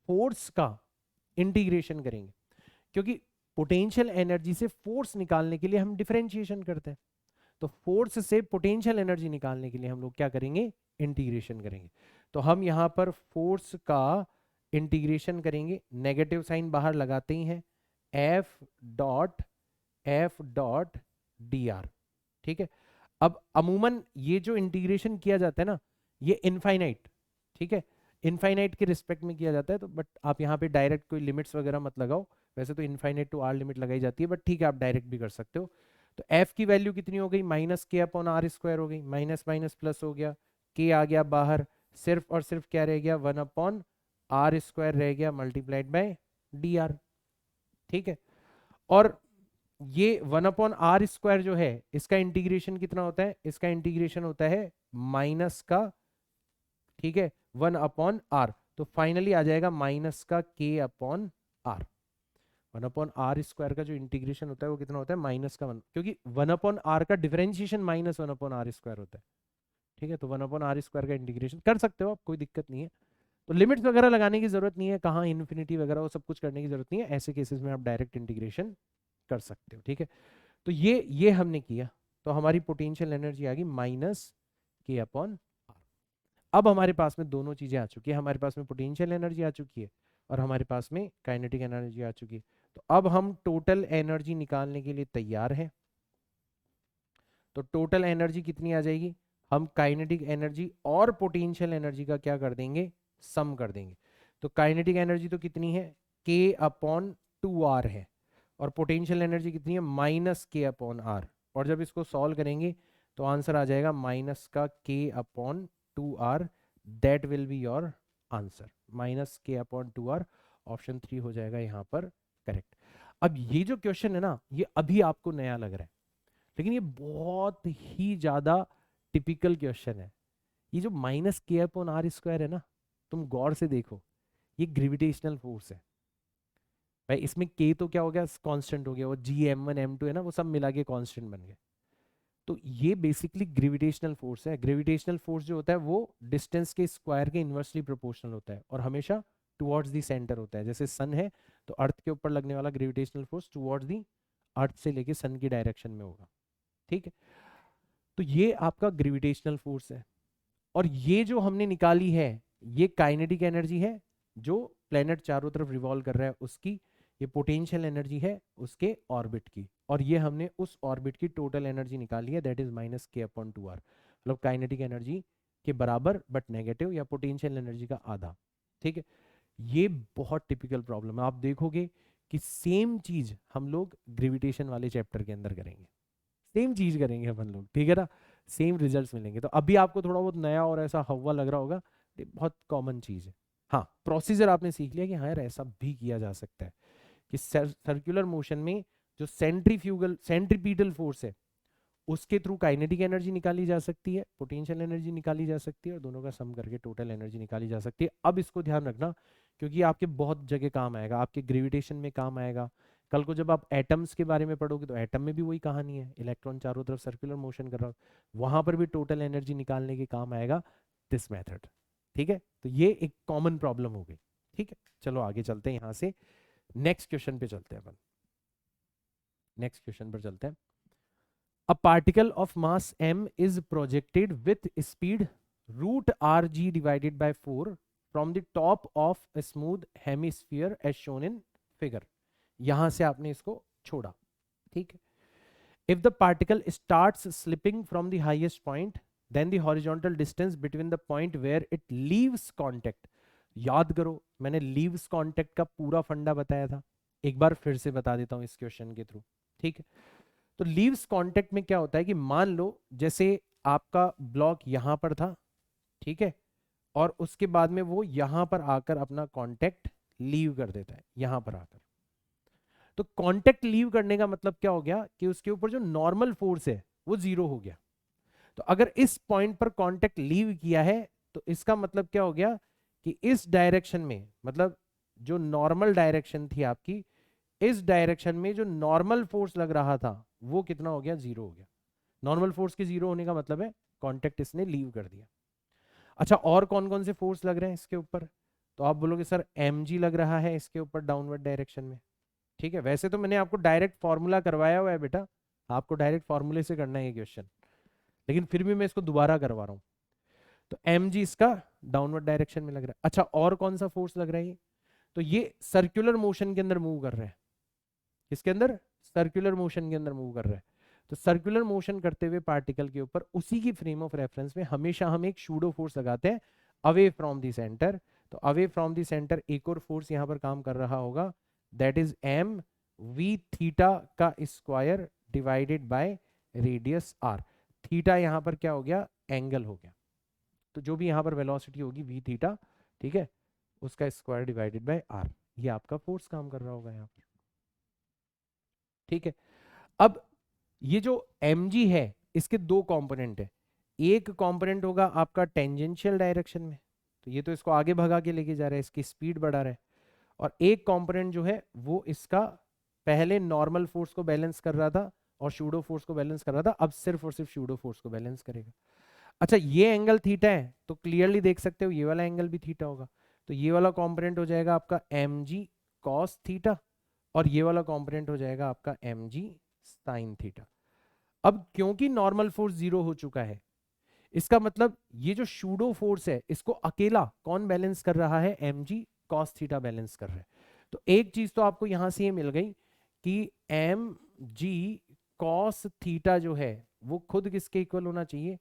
S1: फोर्स का इंटीग्रेशन करेंगे, क्योंकि पोटेंशियल एनर्जी से फोर्स निकालने के लिए हम डिफरेंशिएशन करते हैं। तो फोर्स से पोटेंशियल एनर्जी निकालने के लिए हम लोग क्या करेंगे, इंटीग्रेशन करेंगे। तो हम यहां पर फोर्स का इंटीग्रेशन करेंगे, नेगेटिव साइन बाहर लगाते ही हैं, एफ डॉट डी आर, ठीक है। अब अमूमन ये जो इंटीग्रेशन किया जाता है ना ये इनफाइनाइट, ठीक है, इनफाइनाइट के रिस्पेक्ट में किया जाता है, तो बट आप यहाँ पे डायरेक्ट कोई लिमिट्स वगैरह मत लगाओ, वैसे तो इनफाइनाइट टू आर लिमिट लगाई जाती है, बट ठीक है आप डायरेक्ट भी कर सकते हो। तो एफ की वैल्यू कितनी हो गई, माइनस के अपॉन आर स्क्वायर हो गई, माइनस माइनस प्लस हो गया, के आ गया बाहर, सिर्फ और सिर्फ क्या रह गया, 1 अपॉन आर स्क्वायर रह गया मल्टीप्लाइड बाय डी आर, ठीक है। और ये 1 अपॉन आर स्क्वायर जो है इसका इंटीग्रेशन कितना होता है, इसका इंटीग्रेशन होता है माइनस का, ठीक है, 1 अपॉन आर, तो फाइनली आ जाएगा माइनस का K upon R. 1 upon R square का जो इंटीग्रेशन होता है वो कितना होता है, माइनस का 1, क्योंकि 1 अपॉन आर का differentiation minus 1 upon R square होता है, ठीक है। तो 1 अपॉन आर स्क्वायर का इंटीग्रेशन कर सकते हो आप, कोई दिक्कत नहीं है। तो लिमिट्स वगैरह लगाने की जरूरत नहीं है, कहाँ इन्फिनिटी वगैरह वो सब कुछ करने की जरूरत नहीं है, ऐसे केसेस में आप डायरेक्ट इंटीग्रेशन कर सकते हो, ठीक है। तो ये हमने किया, तो हमारी पोटेंशियल एनर्जी आ गई माइनस के अपॉन आर। अब हमारे पास में दोनों चीजें आ चुकी है, हमारे पास में पोटेंशियल एनर्जी आ चुकी है और हमारे पास में काइनेटिक एनर्जी आ चुकी है। तो अब हम टोटल एनर्जी निकालने के लिए तैयार हैं। तो टोटल एनर्जी कितनी आ जाएगी, हम काइनेटिक एनर्जी और पोटेंशियल एनर्जी का क्या कर देंगे, सम कर देंगे। तो काइनेटिक एनर्जी तो कितनी है, के अपॉन 2r है, और पोटेंशियल एनर्जी कितनी है, माइनस के अपॉन आर। और जब इसको सॉल्व करेंगे तो आंसर आ जाएगा माइनस का K upon 2r, that will be your answer, minus के अपॉन 2r, ऑप्शन 3 हो जाएगा यहाँ पर करेक्ट। अब ये जो क्वेश्चन है ना ये अभी आपको नया लग रहा है, लेकिन ये बहुत ही ज्यादा टिपिकल क्वेश्चन है। ये जो माइनस के अपॉन आर स्क्वायर है ना, तुम गौर से देखो, ये ग्रेविटेशनल फोर्स है भाई, इसमें के तो क्या हो गया, कांस्टेंट हो गया, वो जी m1 m2 है ना वो सब मिला के कांस्टेंट बन गए। तो ये बेसिकली ग्रेविटेशनल फोर्स है। ग्रेविटेशनल फोर्स जो होता है वो डिस्टेंस के स्क्वायर के इन्वर्सली प्रोपोर्शनल होता है और हमेशा टुवर्ड्स दी सेंटर होता है। जैसे सन है तो अर्थ के ऊपर लगने वाला ग्रेविटेशनल फोर्स टुवर्ड्स दी अर्थ से लेके सन की डायरेक्शन में होगा, ठीक है। तो ये आपका ग्रेविटेशनल फोर्स है, और ये जो हमने निकाली है ये काइनेटिक एनर्जी है जो प्लेनेट चारों तरफ रिवॉल्व कर रहा है उसकी, ये पोटेंशियल एनर्जी है उसके ऑर्बिट की, और ये हमने उस ऑर्बिट की टोटल एनर्जी निकाली है, दैट इज माइनस के अपॉन 2r, मतलब काइनेटिक एनर्जी के बराबर बट नेगेटिव, या पोटेंशियल एनर्जी का आधा, ठीक है। ये बहुत टिपिकल प्रॉब्लम है, आप देखोगे कि सेम चीज हम लोग ग्रेविटेशन वाले चैप्टर के अंदर करेंगे, सेम चीज करेंगे अपन लोग, ठीक है ना, सेम रिजल्ट्स मिलेंगे। तो अभी आपको थोड़ा बहुत नया और ऐसा हवा लग रहा होगा, ये बहुत कॉमन चीज है। हाँ, प्रोसीजर आपने सीख लिया कि हाँ यार ऐसा भी किया जा सकता है कि सर्कुलर मोशन में जो सेंट्रीपीटल फोर्स है उसके थ्रू काइनेटिक एनर्जी निकाली जा सकती है, पोटेंशियल एनर्जी निकाली जा सकती है, और दोनों का सम करके टोटल एनर्जी निकाली जा सकती है। अब इसको ध्यान रखना क्योंकि आपके बहुत जगह काम आएगा, आपके ग्रेविटेशन में काम आएगा, कल को जब आप एटम्स के बारे में पढ़ोगे तो एटम में भी वही कहानी है, इलेक्ट्रॉन चारों तरफ सर्कुलर मोशन कर रहा हो, वहां पर भी टोटल एनर्जी निकालने के काम आएगा दिस मेथड, ठीक है। तो ये एक कॉमन प्रॉब्लम हो गई, ठीक है। चलो आगे चलते हैं, यहां से नेक्स्ट क्वेश्चन पे चलते हैं अपन, नेक्स्ट क्वेश्चन पर चलते हैं। A particle of mass m is projected with speed root rg divided by 4 from the top of a smooth hemisphere as shown in figure। यहां से आपने इसको छोड़ा, ठीक है। If the particle starts slipping from the highest point then the horizontal distance between the point where it leaves contact. याद करो मैंने लीव्स कॉन्टेक्ट का पूरा फंडा बताया था, एक बार फिर से बता देता हूं इस क्वेश्चन के थ्रू। ठीक है, तो लीव्स कॉन्टेक्ट में क्या होता है कि मान लो जैसे आपका ब्लॉक यहां पर था, ठीक है, और उसके बाद में वो यहां पर आकर अपना कांटेक्ट लीव कर देता है यहां पर आकर। तो कांटेक्ट लीव करने का मतलब क्या हो गया कि उसके ऊपर जो नॉर्मल फोर्स है वो जीरो हो गया। तो अगर इस पॉइंट पर कांटेक्ट लीव किया है तो इसका मतलब क्या हो गया कि इस डायरेक्शन में, मतलब जो नॉर्मल डायरेक्शन थी आपकी, इस डायरेक्शन में जो नॉर्मल फोर्स लग रहा था वो कितना हो गया, जीरो हो गया। नॉर्मल फोर्स के जीरो होने का मतलब है कांटेक्ट इसने लीव कर दिया। अच्छा, और कौन कौन से फोर्स लग रहे हैं इसके ऊपर? तो आप बोलोगे सर mg लग रहा है इसके ऊपर डाउनवर्ड डायरेक्शन में। ठीक है, वैसे तो मैंने आपको डायरेक्ट फॉर्मूला करवाया हुआ है बेटा, आपको डायरेक्ट फॉर्मूले से करना है ये क्वेश्चन, लेकिन फिर भी मैं इसको दोबारा करवा रहा हूं। तो mg इसका डाउनवर्ड डायरेक्शन में लग रहा है। अच्छा, और कौन सा फोर्स लग रहा है? तो ये सर्कुलर मोशन के अंदर मूव कर रहा है। किसके अंदर? सर्कुलर मोशन के अंदर मूव कर रहा है। तो सर्कुलर मोशन करते हुए पार्टिकल के ऊपर उसी की फ्रेम ऑफ रेफरेंस में हमेशा हम एक शूडो फोर्स लगाते हैं अवे फ्रॉम द सेंटर। तो अवे फ्रॉम द सेंटर एक और फोर्स यहां पर काम कर रहा होगा, that is m v theta का square divided by radius R. Theta यहां पर क्या हो गया, एंगल हो गया। तो जो भी यहां पर वेलोसिटी होगी वी थीटा, ठीक है, उसका स्क्वायर डिवाइडेड बाय आर, ये आपका फोर्स काम कर रहा होगा यहां पर। ठीक है, अब ये जो mg है इसके दो कंपोनेंट है। एक कंपोनेंट होगा आपका टेंजेंशियल डायरेक्शन में, तो ये तो इसको आगे भगा के लेके जा रहा है, इसकी स्पीड बढ़ा रहा है। और एक कंपोनेंट जो है वो इसका पहले नॉर्मल फोर्स को बैलेंस कर रहा था और शूडो फोर्स को बैलेंस कर रहा था, अब सिर्फ और सिर्फ शूडो फोर्स को बैलेंस करेगा। अच्छा, ये एंगल थीटा है तो क्लियरली देख सकते हो ये वाला एंगल भी थीटा होगा। तो ये वाला कंपोनेंट हो जाएगा आपका mg cos थीटा और ये वाला कंपोनेंट हो जाएगा आपका mg sin थीटा। अब क्योंकि नॉर्मल फोर्स जीरो हो चुका है, इसका मतलब ये जो शूडो फोर्स है इसको अकेला कौन बैलेंस कर रहा है, mg cos थीटा बैलेंस कर रहा है। तो एक चीज तो आपको यहां से ये मिल गई कि mg cos थीटा जो है वो खुद किसके इक्वल होना चाहिए,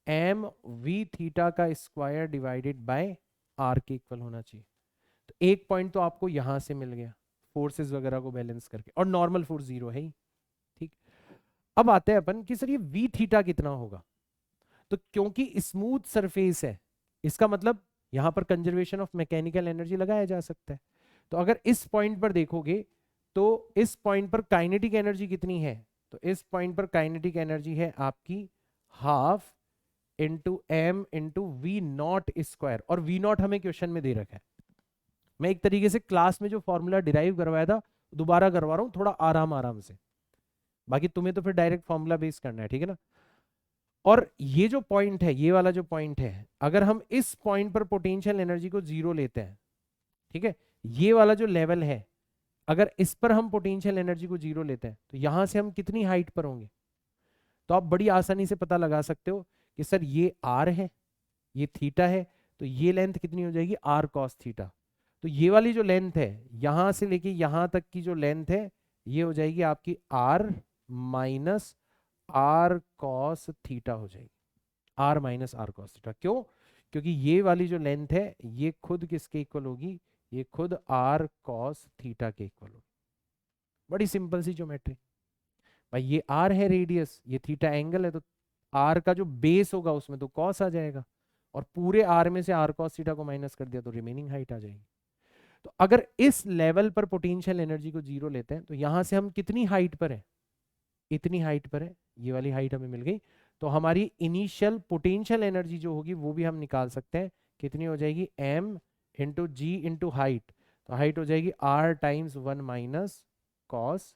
S1: एम वी थीटा का स्क्वायर डिवाइडेड बाय आर के इक्वल होना चाहिए। तो एक पॉइंट तो आपको यहां से मिल गया फोर्सेस वगैरह को बैलेंस करके, और नॉर्मल फोर्स जीरो है ही। ठीक, अब आते हैं अपन कि सर ये वी थीटा कितना होगा। तो क्योंकि स्मूथ सरफेस है, इसका मतलब यहां पर कंजर्वेशन ऑफ मैकेनिकल एनर्जी लगाया जा सकता है। तो अगर इस पॉइंट पर देखोगे तो इस पॉइंट पर काइनेटिक एनर्जी कितनी है, तो इस पॉइंट पर काइनेटिक एनर्जी है आपकी half into M into V naught square, और वी नॉट हमें क्वेश्चन में दे रखा है। मैं एक तरीके से क्लास में जो फॉर्मूला डिराइव करवाया था दोबारा करवा रहा हूं, थोड़ा आराम आराम से, बाकी तुम्हें तो फिर डायरेक्ट फॉर्मूला बेस करना है, ठीक है ना। और ये जो पॉइंट है, ये वाला जो पॉइंट है, अगर हम इस पॉइंट पर पोटेंशियल एनर्जी को जीरो लेते हैं, ठीक है, ये वाला जो लेवल है अगर इस पर हम पोटेंशियल एनर्जी को जीरो लेते हैं तो यहां से हम कितनी हाइट पर होंगे। तो आप बड़ी आसानी से पता लगा सकते हो कि सर ये आर है, ये थीटा है, तो ये लेंथ कितनी हो जाएगी, आर कॉस थीटा। तो ये वाली जो लेंथ है यहां से लेके यहां तक की जो लेंथ है ये हो जाएगी आपकी R minus R cos theta हो जाएगी, R minus R cos theta. क्यों? क्योंकि ये वाली जो लेंथ है ये खुद किसके इक्वल होगी, ये खुद आर कॉस थीटा के इक्वल होगी। बड़ी सिंपल सी ज्योमेट्री भाई, ये आर है रेडियस, ये थीटा एंगल है, तो आर का जो बेस होगा उसमें तो कॉस आ जाएगा, और पूरे आर में से आर कॉस थीटा को माइनस कर दिया तो रिमेनिंग हाइट आ जाएगी। तो अगर इस लेवल पर पोटेंशियल एनर्जी को जीरो लेते हैं तो यहां से हम कितनी हाइट पर है, इतनी हाइट पर है, ये वाली हाइट हमें मिल गई। तो हमारी इनिशियल पोटेंशियल एनर्जी जो होगी वो भी हम निकाल सकते हैं, कितनी हो जाएगी, एम इंटू जी इंटू हाइट। तो हाइट हो जाएगी R times one minus cos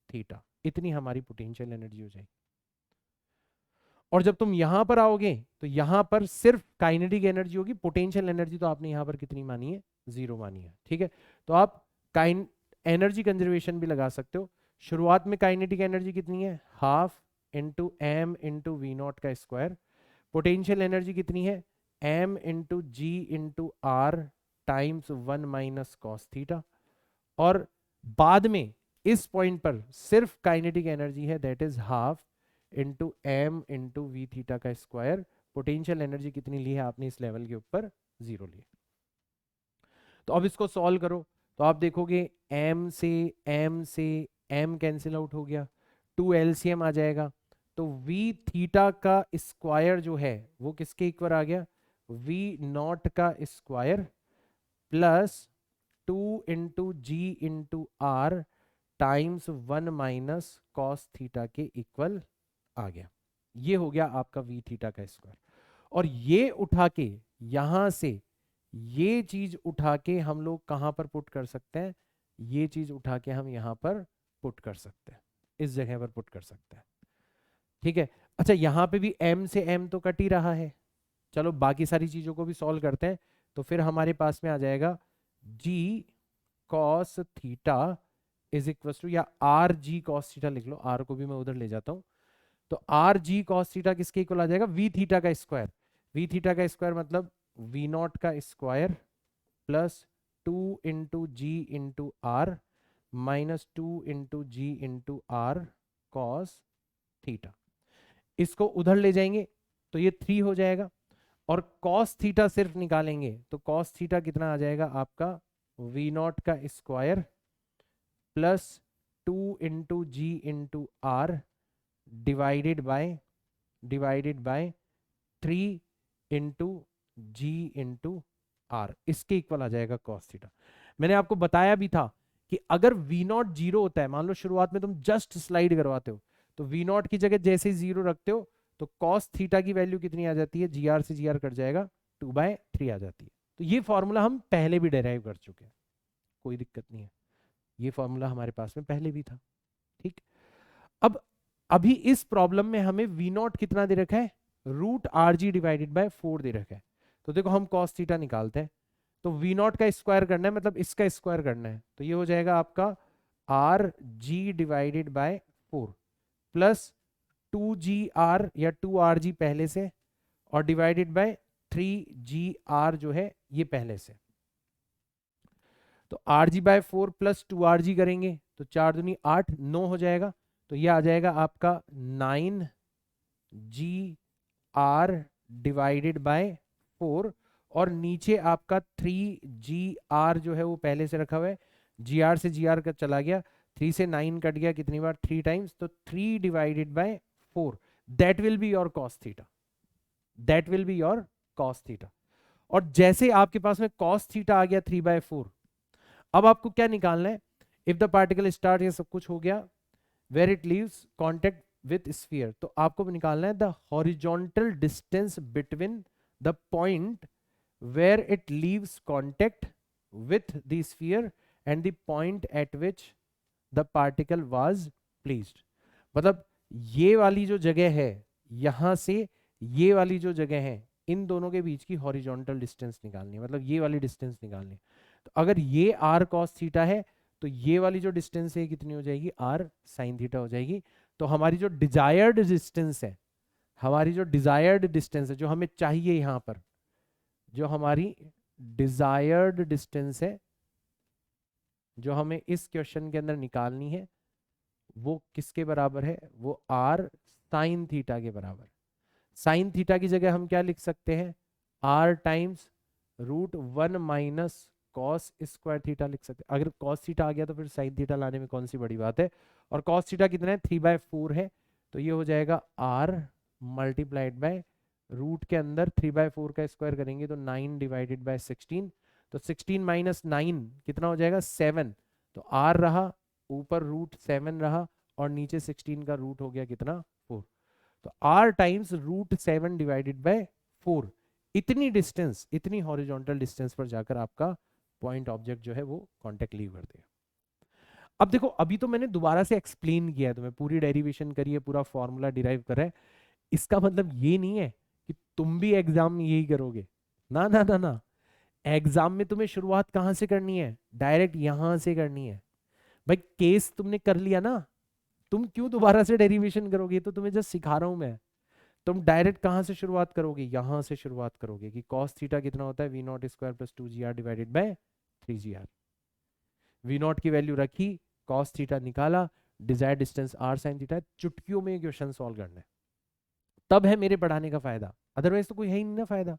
S1: theta, इतनी हमारी पोटेंशियल एनर्जी हो जाएगी। और जब तुम यहां पर आओगे तो यहां पर सिर्फ काइनेटिक एनर्जी होगी, पोटेंशियल एनर्जी तो आपने यहां पर कितनी मानी है, जीरो मानी है। ठीक है, तो आप काइन एनर्जी कंजर्वेशन भी लगा सकते हो। शुरुआत में काइनेटिक एनर्जी कितनी है, half into M into V naught का स्क्वायर। पोटेंशियल एनर्जी कितनी है, एम इंटू जी into R times one minus cos theta. और बाद में इस पॉइंट पर सिर्फ काइनेटिक एनर्जी है, that is half into M into V theta का स्क्वायर। पोटेंशियल एनर्जी कितनी ली है आपने इस लेवल के ऊपर? 0 ली। तो अब इसको सॉल्व करो तो आप देखोगे m से m कैंसिल आउट हो गया, 2 LCM आ जाएगा। तो v थीटा का स्क्वायर जो है वो किसके इक्वल आ गया? v नॉट का स्क्वायर प्लस 2 इंटू जी into R times 1 minus cos theta के इक्वल आ गया। ये हो गया आपका v थीटा का स्क्वायर। और ये उठा के यहां से ये चीज उठा के हम लोग कहां पर पुट कर सकते हैं? ये चीज उठा के हम यहां पर पुट कर सकते हैं, इस जगह पर पुट कर सकते हैं। ठीक है। अच्छा, यहां पे भी m से m तो कट ही रहा है। चलो बाकी सारी चीजों को भी सॉल्व करते हैं। तो फिर हमारे पास में आ जाएगा g cos theta is equal to, या आर जी कॉस थीटा लिख लो, आर को भी मैं उधर ले जाता हूं। तो आर जी कॉस थीटा किसके इक्वल आ जाएगा? वी थीटा का स्क्वायर। वी थीटा का स्क्वायर मतलब वी नॉट का स्क्वायर प्लस 2 इंटू जी इंटू आर माइनस 2 इंटू जी इंटू आर कॉस थीटा। इसको उधर ले जाएंगे तो ये 3 हो जाएगा, और कॉस थीटा सिर्फ निकालेंगे तो कॉस थीटा कितना आ जाएगा आपका? वी नॉट का square plus 2 into ji into R divided by 3 into ji into R, इसके इक्वल आ जाएगा कॉस थीटा। मैंने आपको बताया भी था कि अगर वी नॉट जीरो होता है, मान लो शुरुआत में तुम जस्ट स्लाइड करवाते हो, तो वी नॉट की जगह जैसे ही जीरो रखते हो तो कॉस थीटा की वैल्यू कितनी आ जाती है? जी आर से जी आर कट जाएगा, 2/3 आ जाती है। तो ये फॉर्मूला हम पहले भी डेराइव कर चुके हैं, कोई दिक्कत नहीं है, ये फॉर्मूला हमारे पास में पहले भी था। ठीक। अब अभी इस प्रॉब्लम में हमें वी नॉट कितना दे रखा है? Root R G divided by 4 दे रखा है। तो देखो हम कॉस थीटा निकालते हैं, तो वी नॉट का स्क्वायर करना है, मतलब इसका स्क्वायर करना है, तो ये हो जाएगा आपका are G divided by 4 plus 2GR या 2RG पहले से, और डिवाइडेड बाय 3GR जो है ये पहले से। तो RG/4 प्लस 2RG करेंगे तो 4 दूनी 8, 9 हो जाएगा। तो ये आ जाएगा आपका 9GR डिवाइडेड बाय 4, और नीचे आपका 3GR जो है वो पहले से रखा हुआ है, GR से GR का चला गया, 3 से 9 कट गया कितनी बार? 3 टाइम्स, तो 3 divided by 4, that will be your cos theta, that will be your cos theta. और जैसे आपके पास में कॉस थीटा आ गया 3/4, अब आपको क्या निकालना है? इफ द पार्टिकल स्टार्ट, ये सब कुछ हो गया, where it leaves contact with sphere, तो आपको निकालना है the horizontal distance between the point where it leaves contact with the sphere and the point at which the particle was placed. मतलब ये वाली जो जगह है, यहां से ये वाली जो जगह है, इन दोनों के बीच की हॉरिजॉन्टल डिस्टेंस निकालनी है, मतलब ये वाली डिस्टेंस निकालनी है। तो अगर ये आर कॉस थीटा है तो ये वाली जो डिस्टेंस है कितनी हो जाएगी? आर साइन थीटा हो जाएगी। तो हमारी जो डिजायर्ड डिस्टेंस है, हमारी जो डिजायर्ड डिस्टेंस है, जो हमें चाहिए यहां पर, जो हमारी डिजायर्ड डिस्टेंस है जो हमें इस क्वेश्चन के अंदर निकालनी है, वो किसके बराबर है? वो आर साइन थीटा के बराबर। साइन थीटा की जगह हम क्या लिख सकते हैं? R times √1 minus cos square theta लिख सकते हैं। अगर कॉस थीटा आ गया तो फिर साइन थीटा लाने में कौन सी बड़ी बात है। और कॉस थीटा कितना है? 3/4 है, तो ये हो जाएगा आर मल्टीप्लाइड बाय रूट के अंदर 3/4 का स्क्वायर करेंगे तो 9 डिवाइडेड बाय 16, तो 16 माइनस 9 कितना हो जाएगा? 7। तो आर रहा, ऊपर √7 रहा, और नीचे 16 का रूट हो गया कितना? 4। तो r टाइम्स √7 डिवाइडेड बाय 4, इतनी डिस्टेंस, इतनी हॉरिजॉन्टल डिस्टेंस पर जाकर आपका पॉइंट ऑब्जेक्ट जो है वो कांटेक्ट लीव कर देगा। अब देखो, अभी तो मैंने दोबारा से एक्सप्लेन किया है तुम्हें, पूरी डेरिवेशन करी है, पूरा फॉर्मूला डिराइव करा है। इसका मतलब ये नहीं है कि तुम भी एग्जाम में यही करोगे, ना ना ना ना। एग्जाम में तुम्हें शुरुआत कहां से करनी है? डायरेक्ट यहां से करनी है। भाई केस तुमने कर लिया ना, तुम क्यों दोबारा से डेरिवेशन करोगे? तो तुम्हें जस्ट सिखा रहा हूं मैं। तुम डायरेक्ट कहां से शुरुआत करोगे? यहां से शुरुआत करोगे कि कॉस थीटा कितना होता है? V naught square plus 2GR divided by 3GR। V naught की वैल्यू रखी, कॉस थीटा निकाला, desired distance r sin theta, चुटकियों में क्वेश्चन सॉल्व करना है, तब है मेरे पढ़ाने का फायदा, अदरवाइज तो कोई है ही नहीं ना फायदा।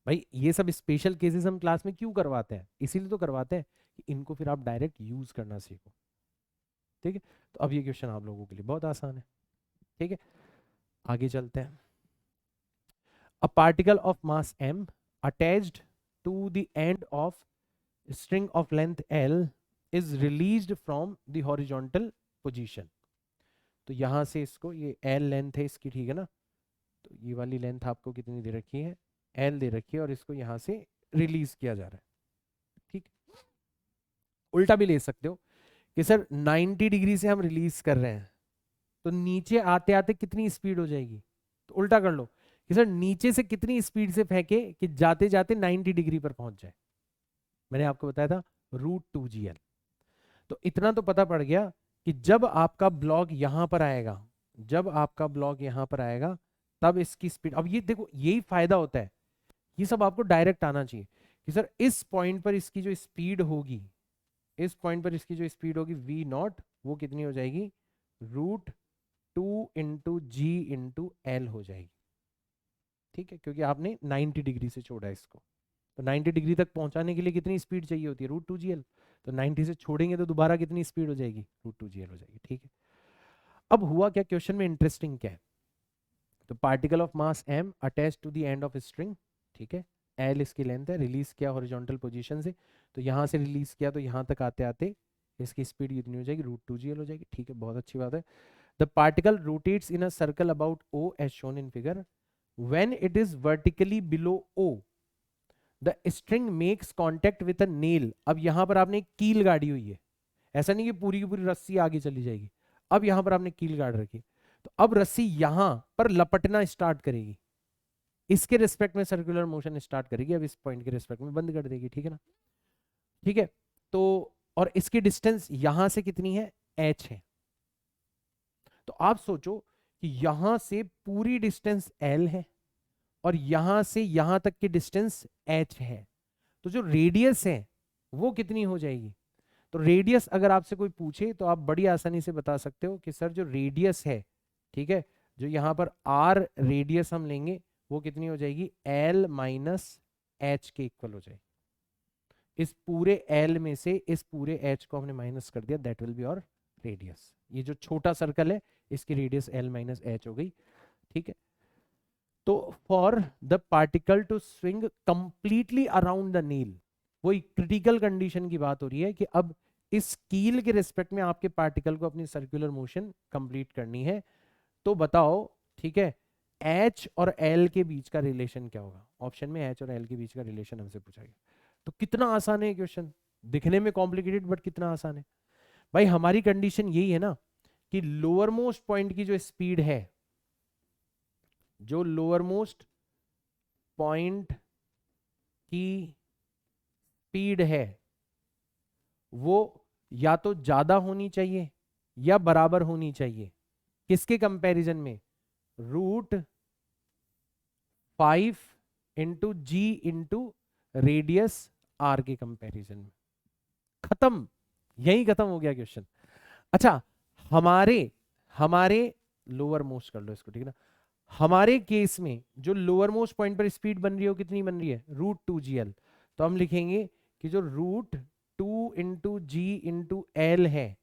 S1: भाई ये सब स्पेशल केसेस हम क्लास में क्यों करवाते हैं, इसीलिए तो करवाते हैं कि इनको फिर आप डायरेक्ट यूज करना सीखो। ठीक है, तो अब ये क्वेश्चन आप लोगों के लिए बहुत आसान है। ठीक है, आगे चलते हैं। A particle of mass m attached to the end of string of length L is released from the horizontal position। तो यहां से इसको, ये L लेंथ है इसकी, ठीक है ना, तो ये वाली लेंथ आपको कितनी दे रखी है, L दे रखी है, और इसको यहां से रिलीज किया जा रहा है। ठीक, उल्टा भी ले सकते हो कि सर 90 डिग्री से हम रिलीज कर रहे हैं, तो नीचे आते आते कितनी स्पीड हो जाएगी, तो उल्टा कर लो कि सर नीचे से कितनी स्पीड से फेंके कि जाते जाते 90 डिग्री पर पहुंच जाए। मैंने आपको बताया था √2gl। तो इतना तो पता पड़ गया कि जब आपका ब्लॉक यहां पर आएगा, जब आपका ब्लॉक यहां पर आएगा तब इसकी स्पीड, अब ये देखो यही फायदा होता है, ये सब आपको डायरेक्ट आना चाहिए कि सर इस पॉइंट पर इसकी जो स्पीड होगी, इस पॉइंट पर इसकी जो स्पीड होगी v0, वो कितनी हो जाएगी, √2 × g × L हो जाएगी। ठीक है, क्योंकि आपने 90 डिग्री से छोड़ा इसको, तो 90 डिग्री तक पहुंचाने के लिए कितनी स्पीड चाहिए होती है, √2gl, तो 90 से छोड़ेंगे तो दोबारा कितनी स्पीड हो जाएगी, √2gl हो जाएगी। ठीक है, अब हुआ क्या क्वेश्चन में, इंटरेस्टिंग क्या है, तो particle of mass m attach to the end of string, ठीक है, L इसकी लेंथ है, रिलीज किया हॉरिजॉन्टल पोजीशन से, तो यहां से रिलीज किया तो यहां तक आते आते इसकी स्पीड कितनी हो जाएगी, √2gl हो जाएगी। ठीक है, बहुत अच्छी बात है। The particle rotates in a circle about O as shown in figure, when it is vertically below O the string makes contact with a nail. अब यहां पर आपने एक कील गाड़ी हुई है, ऐसा नहीं कि पूरी की पूरी रस्सी आगे चली जाएगी, अब यहां पर आपने कील गाड़ रखी, तो अब रस्सी यहां पर लपटना स्टार्ट करेगी, इसके रिस्पेक्ट में सर्कुलर मोशन स्टार्ट करेगी, अब इस पॉइंट के रिस्पेक्ट में बंद कर देगी। ठीक है ना, ठीक है, तो और इसकी डिस्टेंस यहां से कितनी है, h है, तो आप सोचो कि यहां से पूरी डिस्टेंस l है और यहां से यहां तक की डिस्टेंस h है, तो जो रेडियस है वो कितनी हो जाएगी। तो रेडियस अगर आपसे कोई पूछे तो आप बड़ी आसानी से बता सकते हो कि सर जो रेडियस है, ठीक है, जो यहाँ पर r रेडियस हम लेंगे वो कितनी हो जाएगी, l - h के इक्वल हो जाएगी। इस पूरे l में से इस पूरे h को हमने माइनस कर दिया, दैट विल बी और रेडियस। ये जो छोटा सर्कल है इसकी रेडियस l - h हो गई। ठीक है, तो for the particle to swing completely around the nail, वही क्रिटिकल कंडीशन की बात हो रही है कि अब इस कील के रिस्पेक्ट में आपके पार्टिकल को अपनी सर्कुलर मोशन कंप्लीट करनी है, तो बताओ, ठीक है, H और L के बीच का रिलेशन क्या होगा। ऑप्शन में H और L के बीच का रिलेशन हमसे पूछा गया, तो कितना आसान है क्वेश्चन, दिखने में कॉम्प्लिकेटेड बट कितना आसान है। भाई हमारी कंडीशन यही है ना कि लोअर मोस्ट पॉइंट की जो स्पीड है, जो लोअर मोस्ट पॉइंट की स्पीड है वो या तो ज्यादा होनी चाहिए या बराबर होनी चाहिए, किसके कंपैरिजन में, √5 × g × रेडियस r के कंपैरिजन में। खत्म, यही खत्म हो गया क्वेश्चन। अच्छा, हमारे हमारे लोअर मोस्ट कर लो इसको, ठीक है ना, हमारे केस में जो लोअर मोस्ट पॉइंट पर स्पीड बन रही है वो कितनी बन रही है, √2gl, तो हम लिखेंगे कि जो √2 × g × L है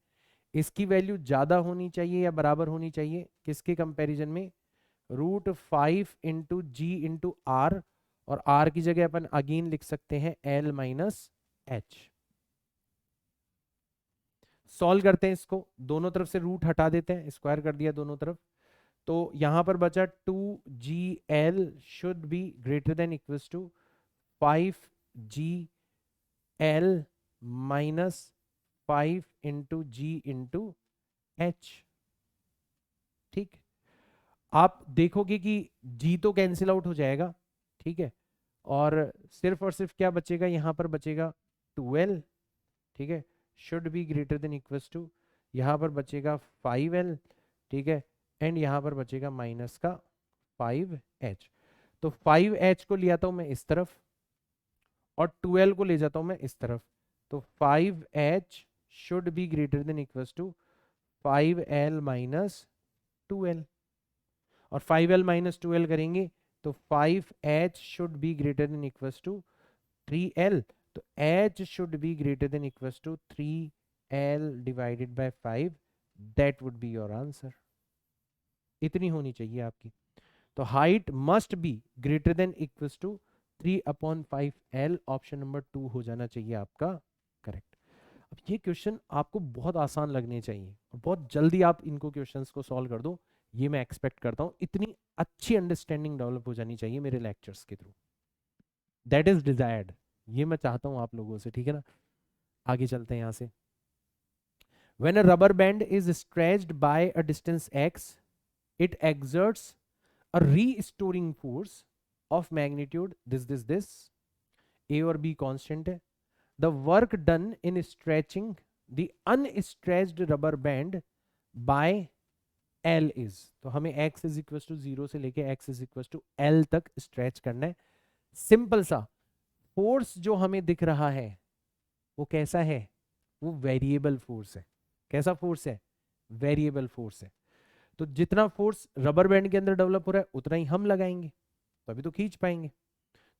S1: इसकी वैल्यू ज्यादा होनी चाहिए या बराबर होनी चाहिए, किसके कंपैरिजन में, √5 × g × r, और r की जगह अपन अगेन लिख सकते हैं L - h। सॉल्व करते हैं इसको, दोनों तरफ से रूट हटा देते हैं, स्क्वायर कर दिया दोनों तरफ, तो यहां पर बचा 2gl should be greater than equals to 5gl - 5 × g × h। ठीक, आप देखोगे कि g तो कैंसिल आउट हो जाएगा, ठीक है, और सिर्फ क्या बचेगा, यहां पर बचेगा 2l, ठीक है, should be greater than equals to, यहां पर बचेगा 5l, ठीक है, एंड यहां पर बचेगा माइनस का 5h। तो 5h को ले आता हूं मैं इस तरफ और 12 को ले जाता हूं मैं इस तरफ, तो 5h should be greater than equals to 5l minus 2l, और 5l माइनस 2l करेंगे तो 5h should be greater than equals to 3l, तो h should be greater than equals to 3l divided by 5, that would be your answer. इतनी होनी चाहिए आपकी। तो height must be greater than equals to 3/5l, option number 2 हो जाना चाहिए आपका करेक्ट। अब ये क्वेश्चन आपको बहुत आसान लगने चाहिए और बहुत जल्दी आप इनको क्वेश्चंस को सॉल्व कर दो, ये मैं एक्सपेक्ट करता हूँ। इतनी अच्छी अंडरस्टैंडिंग डेवलप हो जानी चाहिए मेरे लेक्चर्स के थ्रू, दैट इज डिजायर्ड, ये मैं चाहता हूँ आप लोगों से, ठीक है ना। आगे चलते हैं यहाँ से। When a rubber band is stretched by a distance x, it exerts a restoring force of magnitude this, a और b constant है। The work done in stretching the unstretched rubber band by L is, तो हमें x is equals to 0 से लेके x is equals to L तक stretch करना है। Simple सा फोर्स जो हमें दिख रहा है वो कैसा है, वो वेरिएबल फोर्स है। कैसा फोर्स है, वेरिएबल फोर्स है। तो जितना फोर्स रबर बैंड के अंदर डेवलप हो रहा है उतना ही हम लगाएंगे, तो अभी तो खींच पाएंगे,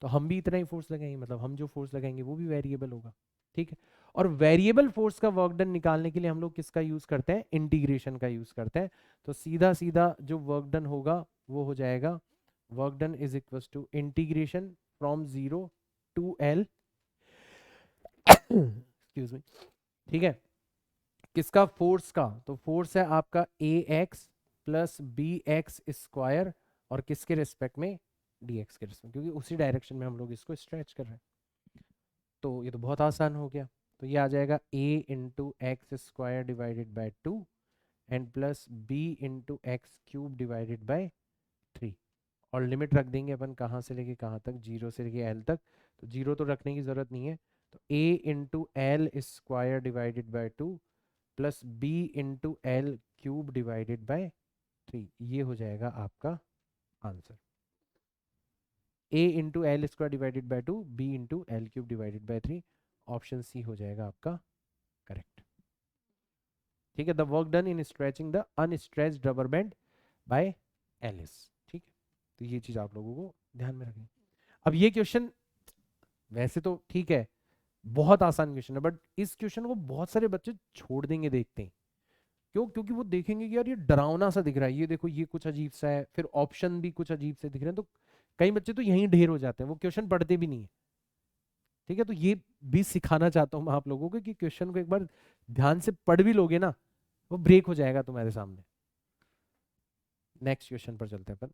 S1: तो हम भी इतना ही फोर्स लगाएंगे, मतलब हम जो फोर्स लगाएंगे वो भी वेरिएबल होगा, ठीक है। और वेरिएबल फोर्स का वर्क डन निकालने के लिए हम लोग किसका यूज करते हैं, इंटीग्रेशन का यूज करते हैं। तो सीधा सीधा जो वर्क डन होगा वो हो जाएगा work done is equal to integration from 0 to L, excuse me, ठीक है। किसका, फोर्स का, तो फोर्स है आपका ax plus b x square, और किसके रिस्पेक्ट में, dx के रिस्पेक्ट, क्योंकि उसी डायरेक्शन में हम लोग इसको स्ट्रेच कर रहे हैं। तो ये तो बहुत आसान हो गया। तो ये आ जाएगा a into x square divided by 2 and plus b into x cube divided by 3, और लिमिट रख देंगे अपन कहाँ से लेके कहाँ तक, 0 से लेके l तक। तो 0 तो रखने की जरूरत नहीं है, तो a into l square divided by 2 plus b into l cube divided by 3, ये हो जाएगा आपका answer. a into l square divided by 2, b into l cube divided by 3, option C हो जाएगा आपका करेक्ट, ठीक है। The work done in stretching the unstretched rubber band by l is, ठीक है। तो ये चीज आप लोगों को ध्यान में रखनी। अब ये क्वेश्चन वैसे तो ठीक है, बहुत आसान क्वेश्चन है, बट इस क्वेश्चन को बहुत सारे बच्चे छोड़ देंगे देखते हैं। क्यों, क्योंकि वो देखेंगे कि यार ये डरावना सा दिख रहा है, ये देखो ये कुछ अजीब सा है, फिर ऑप्शन भी कुछ अजीब से दिख रहे हैं, तो कई बच्चे तो यहीं ढेर हो जाते हैं, वो क्वेश्चन पढ़ते भी नहीं है, ठीक है। तो ये भी सिखाना चाहता हूँ मैं आप लोगों को कि क्वेश्चन को एक बार ध्यान से पढ़ भी लोगे ना, वो ब्रेक हो जाएगा तुम्हारे सामने। नेक्स्ट क्वेश्चन पर चलते हैं अपन।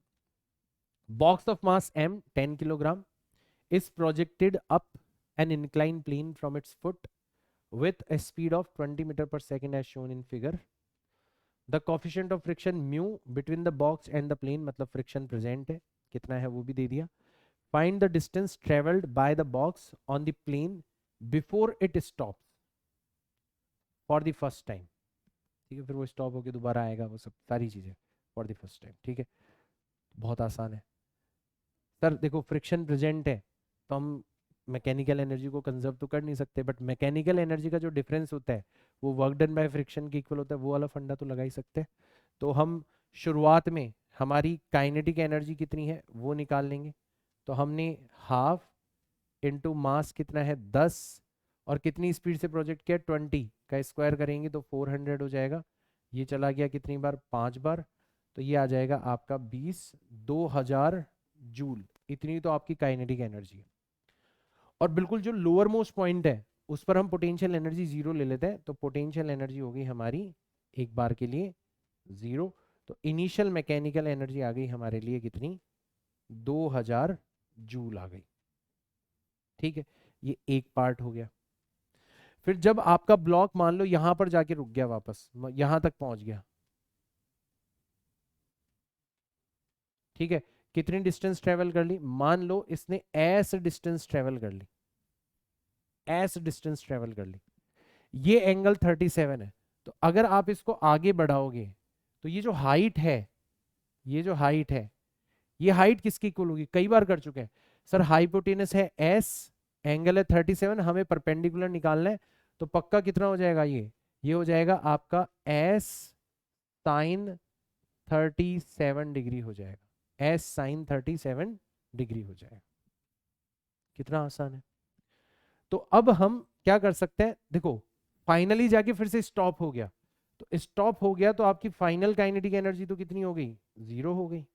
S1: Box of mass m 10 kilogram is projected up an inclined plane from its foot with a speed of 20 meter per second as shown in figure. The coefficient of friction mu between the box and the plane, मतलब friction present है, कितना है वो भी दे दिया। Find the distance traveled by the box on the plane before it stops for the first time, ठीक है। फिर वो स्टॉप होके दोबारा आएगा, वो सब सारी चीजें for the first time, ठीक है। बहुत आसान है सर। देखो फ्रिक्शन प्रेजेंट है तो हम मैकेनिकल एनर्जी को कंजर्व तो कर नहीं सकते, बट मैकेनिकल एनर्जी का जो डिफरेंस होता है वो वर्क डन बाय फ्रिक्शन के इक्वल होता है, वो वाला फंडा तो लगा ही सकते हैं। तो हम शुरुआत में हमारी काइनेटिक एनर्जी कितनी है वो निकाल लेंगे। तो हमने हाफ इंटू मास कितना है 10, और कितनी स्पीड से प्रोजेक्ट किया 20 का स्क्वायर करेंगे तो 400 हो जाएगा। ये चला गया कितनी बार, 5 बार, तो ये आ जाएगा आपका 2000 जूल। इतनी तो आपकी काइनेटिक एनर्जी है। और बिल्कुल जो लोअर मोस्ट पॉइंट है उस पर हम पोटेंशियल एनर्जी 0 ले लेते हैं, तो पोटेंशियल एनर्जी होगी हमारी एक बार के लिए 0। तो इनिशियल मैकेनिकल एनर्जी आ गई हमारे लिए कितनी, 2000 जूल आ गई, ठीक है। ये एक पार्ट हो गया। फिर जब आपका ब्लॉक मान लो यहां पर जाके रुक गया, वापस यहां तक पहुंच गया, ठीक है। कितनी डिस्टेंस ट्रेवल कर ली, मान लो इसने ऐसे डिस्टेंस ट्रेवल कर ली, ऐसे डिस्टेंस ट्रेवल कर ली, ये एंगल 37 है। तो अगर आप इसको आगे बढ़ाओगे तो ये जो हाइट है, ये जो हाइट है, ये हाइट किसकी इक्वल होगी, कई बार कर चुके हैं सर। हाइपोटेनस है s, एंगल है 37, हमें परपेंडिकुलर निकालना है, तो पक्का कितना हो जाएगा, ये हो जाएगा आपका एस साइन 37 डिग्री हो जाएगा, एस साइन 37 डिग्री हो जाएगा। कितना आसान है। तो अब हम क्या कर सकते हैं, देखो फाइनली जाके फिर से स्टॉप हो गया, तो स्टॉप हो गया तो आपकी फाइनल काइनेटिक एनर्जी तो कितनी हो गई, 0 हो गई।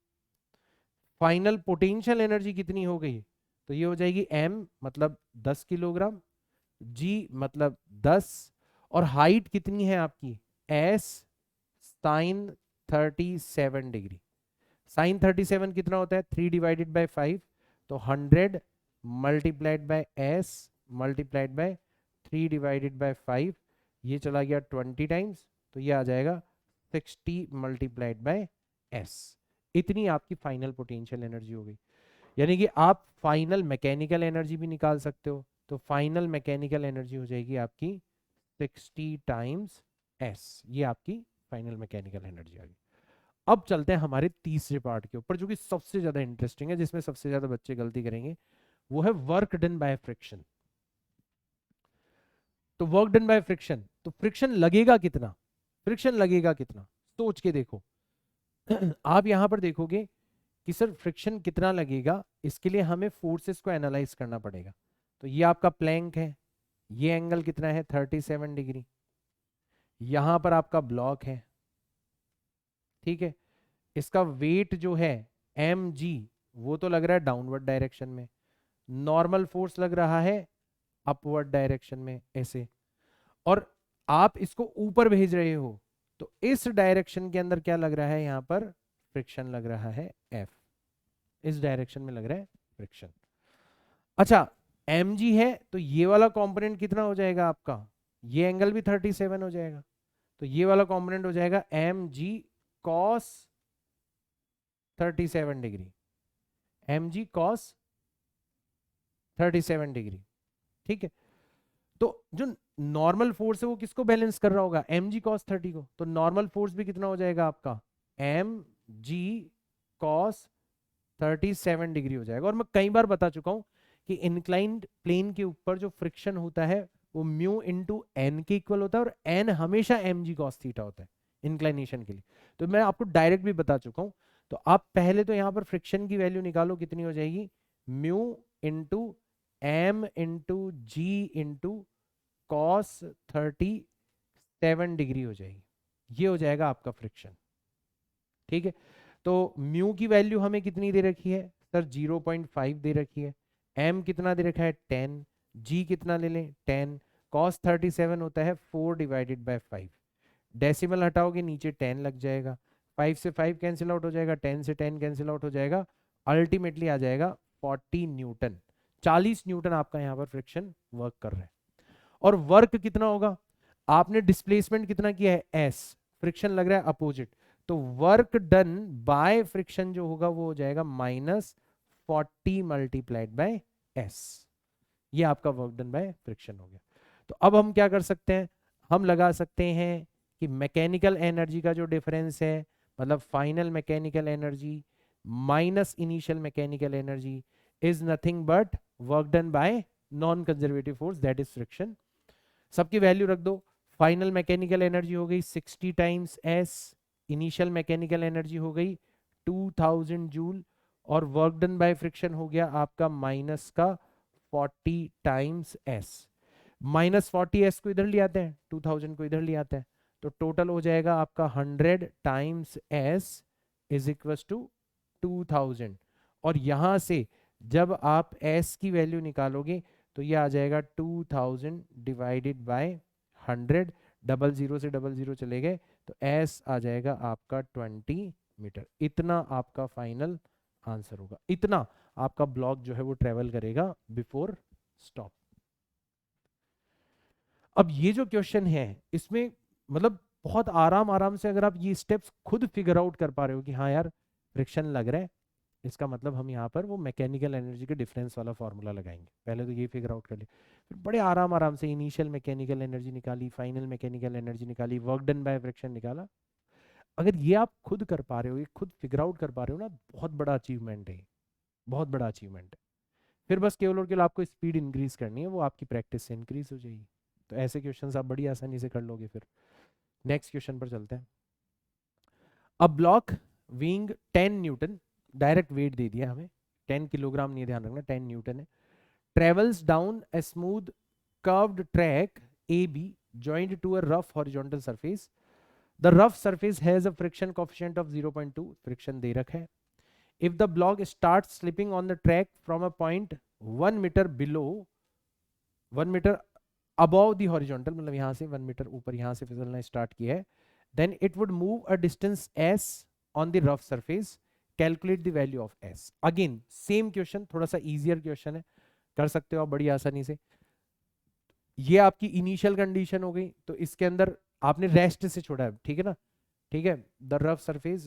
S1: फाइनल पोटेंशियल एनर्जी कितनी हो गई, तो ये हो जाएगी m मतलब 10 किलोग्राम, g मतलब 10, और हाइट कितनी है आपकी s साइन 37 डिग्री। साइन 37 कितना होता है, 3 डिवाइडेड बाय 5, तो 100 multiplied by s multiplied by 3 divided by 5, ये चला गया 20 टाइम्स, तो ये आ जाएगा 60 मल्टीप्लाइड बाय s। इतनी आपकी फाइनल पोटेंशियल एनर्जी हो गई। यानी कि आप फाइनल मैकेनिकल एनर्जी भी निकाल सकते हो, तो फाइनल मैकेनिकल एनर्जी हो जाएगी आपकी 60 टाइम्स s। ये आपकी फाइनल मैकेनिकल एनर्जी आ गई। अब चलते हैं हमारे तीसरे पार्ट के ऊपर, जो कि सबसे ज्यादा इंटरेस्टिंग है, जिसमें सबसे ज्यादा बच्चे गलती करेंगे, वो है वर्क डन बाय फ्रिक्शन। तो वर्क डन बाय फ्रिक्शन, तो फ्रिक्शन लगेगा कितना, फ्रिक्शन लगेगा कितना, सोच के देखो। आप यहां पर देखोगे कि सर फ्रिक्शन कितना लगेगा, इसके लिए हमें फोर्सेस को एनालाइज करना पड़ेगा। तो ये आपका प्लैंक है, ये एंगल कितना है 37 डिग्री, यहां पर आपका ब्लॉक है, ठीक है, इसका वेट जो है mg वो तो लग रहा है डाउनवर्ड डायरेक्शन में, नॉर्मल फोर्स लग रहा है अपवर्ड डायरेक्शन में ऐसे, और आप इसको ऊपर भेज रहे हो, तो इस डायरेक्शन के अंदर क्या लग रहा है, यहां पर फ्रिक्शन लग रहा है F, इस डायरेक्शन में लग रहा है फ्रिक्शन। अच्छा mg है तो ये वाला कंपोनेंट कितना हो जाएगा आपका, ये एंगल भी 37 हो जाएगा, तो ये वाला कंपोनेंट हो जाएगा mg cos 37 degree, mg cos 37 degree, ठीक है। तो जो नॉर्मल फोर्स है वो किसको बैलेंस कर रहा होगा, mg cos 30 को, तो नॉर्मल फोर्स भी कितना हो जाएगा आपका mg cos 37 डिग्री हो जाएगा। और मैं कई बार बता चुका हूं कि इंक्लाइंड प्लेन के ऊपर जो फ्रिक्शन होता है वो म्यू इंटू एन के इक्वल होता है, और एन हमेशा mg cos थीटा होता है इंक्लाइनेशन के लिए। तो मैं आपको डायरेक्ट भी बता चुका हूं। तो आप पहले तो यहां पर फ्रिक्शन की वैल्यू निकालो, कितनी हो जाएगी, म्यू इंटू एम इंटू जी इंटू कॉस 37 डिग्री हो जाएगी, ये हो जाएगा आपका फ्रिक्शन, ठीक है। तो म्यू की वैल्यू हमें कितनी दे रखी है सर, 0.5 दे रखी है, एम कितना दे रखा है 10, जी कितना ले लें 10, कॉस 37 होता है 4 डिवाइडेड बाय 5, डेसिमल हटाओगे नीचे 10 लग जाएगा, 5 से 5 कैंसिल आउट हो जाएगा, 10 से 10 कैंसिल आउट हो जाएगा, अल्टीमेटली आ जाएगा 40 न्यूटन, 40 न्यूटन आपका यहाँ पर फ्रिक्शन वर्क कर रहा है। और वर्क कितना होगा, आपने डिस्प्लेसमेंट कितना किया है एस, फ्रिक्शन लग रहा है अपोजिट, तो वर्क डन बाय फ्रिक्शन जो होगा वो हो जाएगा -40 मल्टीप्लाइड बाय एस, ये आपका वर्क डन बाय फ्रिक्शन हो गया। तो अब हम क्या कर सकते हैं, हम लगा सकते हैं कि मैकेनिकल एनर्जी का जो डिफरेंस है, मतलब final mechanical energy minus initial mechanical energy is nothing but work done bye non conservative force, that is friction. सबकी वैल्यू रख दो, फाइनल मैकेनिकल एनर्जी हो गई 60 times S, initial mechanical energy हो गई 2000 जूल, और वर्क डन बाय फ्रिक्शन हो गया आपका माइनस का 40 टाइम्स एस, -40 एस को इधर ले आते हैं, 2000 को इधर ले आते हैं, तो टोटल हो जाएगा आपका 100 times s is equal to 2000, और यहां से जब आप एस की वैल्यू निकालोगे तो ये आ जाएगा 2000 डिवाइडेड बाय 100, डबल जीरो से डबल जीरो चले गए, तो एस आ जाएगा आपका 20 मीटर। इतना आपका फाइनल आंसर होगा, इतना आपका ब्लॉक जो है वो ट्रेवल करेगा बिफोर स्टॉप। अब ये जो क्वेश्चन है इसमें मतलब बहुत आराम आराम से अगर आप ये स्टेप्स खुद फिगर आउट कर पा रहे हो कि हाँ यार फ्रिक्शन लग रहा है, इसका मतलब हम यहाँ पर वो मैकेनिकल एनर्जी के डिफरेंस वाला फॉर्मूला लगाएंगे, पहले तो ये फिगर आउट कर लिया, फिर बड़े आराम आराम से इनिशियल मैकेनिकल एनर्जी निकाली, फाइनल मैकेनिकल एनर्जी निकाली, वर्क डन बाय फ्रिक्शन निकाला। अगर ये आप खुद कर पा रहे हो, ये खुद फिगर आउट कर पा रहे हो ना, बहुत बड़ा अचीवमेंट है, बहुत बड़ा अचीवमेंट है। फिर बस केवल और केवल आपको स्पीड इंक्रीज करनी है, वो आपकी प्रैक्टिस से इंक्रीज हो जाएगी। तो ऐसे क्वेश्चंस आप बड़ी आसानी से कर लोगे। फिर नेक्स्ट क्वेश्चन पर चलते हैं। A block weighing 10 newton, direct weight दे दिया हमें, 10 किलोग्राम नहीं, ध्यान रखना 10 न्यूटन है, travels down a smooth curved track AB joined to a rough horizontal surface. The rough surface has a friction coefficient of 0.2, friction दे रखा है. If the block starts slipping on the track from a point 1 meter below, 1 meter above the horizontal, मतलब यहाँ से 1 metre ऊपर यहाँ से फिसलना start किया है, then it would move a distance s on the rough surface. Calculate the value of s. Again same question, थोड़ा सा easier question है, कर सकते हो आप बड़ी आसानी से। ये आपकी इनिशियल कंडीशन हो गई, तो इसके अंदर आपने रेस्ट से छोड़ा है, ठीक है ना, ठीक है। The rough surface,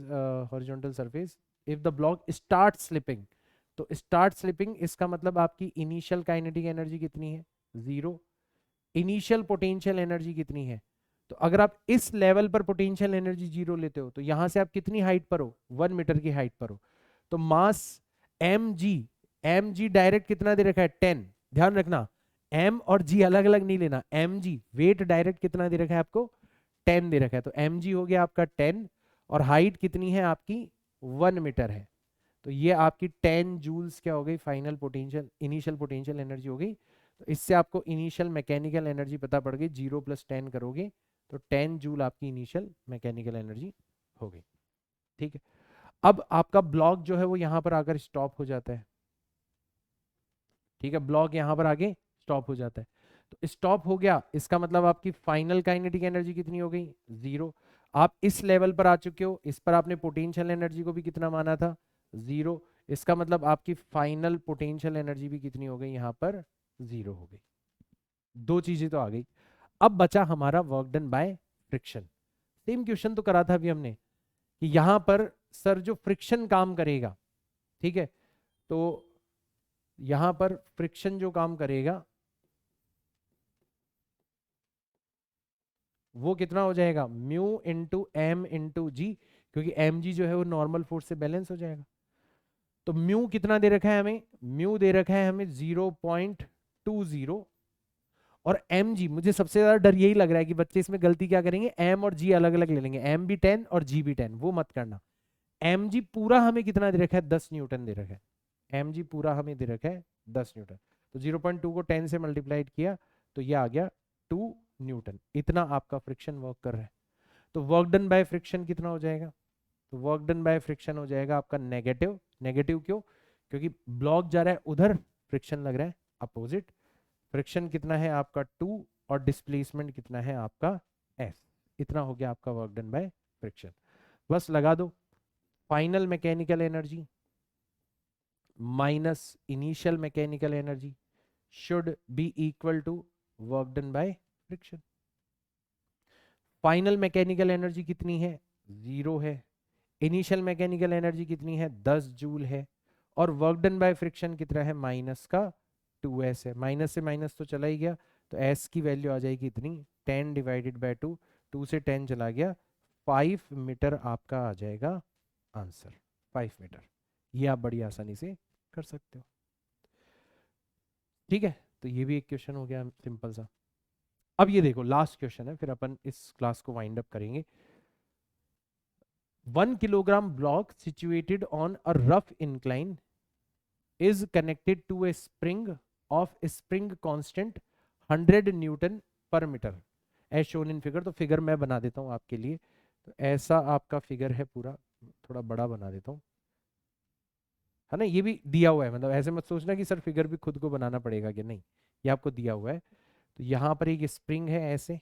S1: horizontal surface, if the block start slipping, तो स्टार्ट स्लिपिंग इसका मतलब आपकी इनिशियल काइनेटिक एनर्जी कितनी है, 0। इनिशियल पोटेंशियल एनर्जी कितनी है, तो अगर आप इस लेवल पर पोटेंशियल एनर्जी 0 लेते हो, तो यहां से आप कितनी हाइट पर हो, 1 मीटर की हाइट पर हो, तो मास mg डायरेक्ट कितना दे रखा है, 10। ध्यान रखना m और g अलग अलग नहीं लेना, mg वेट डायरेक्ट कितना दे रखा है आपको, 10 दे रखा है, तो mg हो गया आपका 10, और हाइट कितनी है आपकी, 1 मीटर है, तो ये आपकी 10 जूल्स क्या हो गई, final potential, initial potential energy हो गई। तो इससे आपको इनिशियल मैकेनिकल एनर्जी पता पड़ गई, 0 + 10 करोगे तो 10 जूल आपकी इनिशियल मैकेनिकल एनर्जी हो गई, ठीक है। अब आपका ब्लॉक जो है वो यहां पर आकर स्टॉप हो जाता है, ठीक है, ब्लॉक यहां पर आगे स्टॉप हो जाता है, तो स्टॉप हो गया, इसका मतलब आपकी फाइनल काइनेटिक एनर्जी कितनी हो गई, 0। आप इस लेवल पर आ चुके हो, इस पर आपने पोटेंशियल एनर्जी को भी कितना माना था, 0, इसका मतलब आपकी फाइनल पोटेंशियल एनर्जी भी कितनी हो गई, यहाँ पर 0 हो गई। दो चीजें तो आ गई। अब बचा हमारा work done by friction. Same question तो करा था अभी हमने कि यहां पर सर जो फ्रिक्शन काम करेगा, ठीक है, तो यहां पर फ्रिक्शन जो काम करेगा वो कितना हो जाएगा, म्यू इंटू एम इंटू जी, क्योंकि एम जी जो है वो नॉर्मल फोर्स से बैलेंस हो जाएगा। तो म्यू कितना दे रखा है हमें, म्यू दे रखा है हमें 0.20, और एम जी, मुझे सबसे ज्यादा डर यही लग रहा है कि बच्चे इसमें गलती क्या करेंगे, एम और जी अलग अलग ले लेंगे, एम भी 10 और जी भी 10, वो मत करना। एम जी पूरा हमें कितना दे रखा है, 10 न्यूटन दे रखा है, एम जी पूरा हमें दे रखा है 10 न्यूटन, तो 0.2 को 10 से मल्टीप्लाइड किया तो ये आ गया 2 न्यूटन, इतना आपका फ्रिक्शन वर्क कर रहा है। तो वर्क डन बाय फ्रिक्शन कितना हो जाएगा, तो वर्क डन बाय फ्रिक्शन हो जाएगा आपका नेगेटिव। नेगेटिव क्यों, क्योंकि ब्लॉक जा रहा है उधर, फ्रिक्शन लग रहा है अपोजिट, फ्रिक्शन कितना है आपका 2, और डिस्प्लेसमेंट कितना है आपका s, इतना हो गया आपका वर्क डन बाय फ्रिक्शन। बस लगा दो, final mechanical energy minus initial mechanical energy should be equal to work done by friction. Final mechanical energy कितनी है, 0 है, इनिशियल मैकेनिकल एनर्जी कितनी है, 10 जूल है, और वर्क डन बाय फ्रिक्शन कितना है, माइनस का 2s है, माइनस से माइनस तो चला ही गया, तो s की वैल्यू आ जाएगी इतनी, 10 डिवाइडेड बाय 2, 2 से 10 चला गया, 5 मीटर आपका आ जाएगा आंसर, 5 मीटर। ये आप बड़ी आसानी से कर सकते हो, ठीक है। तो ये भी एक क्वेश्चन हो गया सिंपल सा। अब ये देखो लास्ट क्वेश्चन है, फिर अपन इस क्लास को वाइंड अप करेंगे। 1 kilogram block situated on a rough incline is connected to a spring of spring constant 100 newton per metre as shown in figure. तो फिगर मैं बना देता हूँ आपके लिए, तो ऐसा आपका फिगर है पूरा, थोड़ा बड़ा बना देता हूँ, है ना, ये भी दिया हुआ है, मतलब ऐसे मत सोचना कि सर फिगर भी खुद को बनाना पड़ेगा कि नहीं, ये आपको दिया हुआ है। तो यहाँ पर एक स्प्रिंग है ऐसे,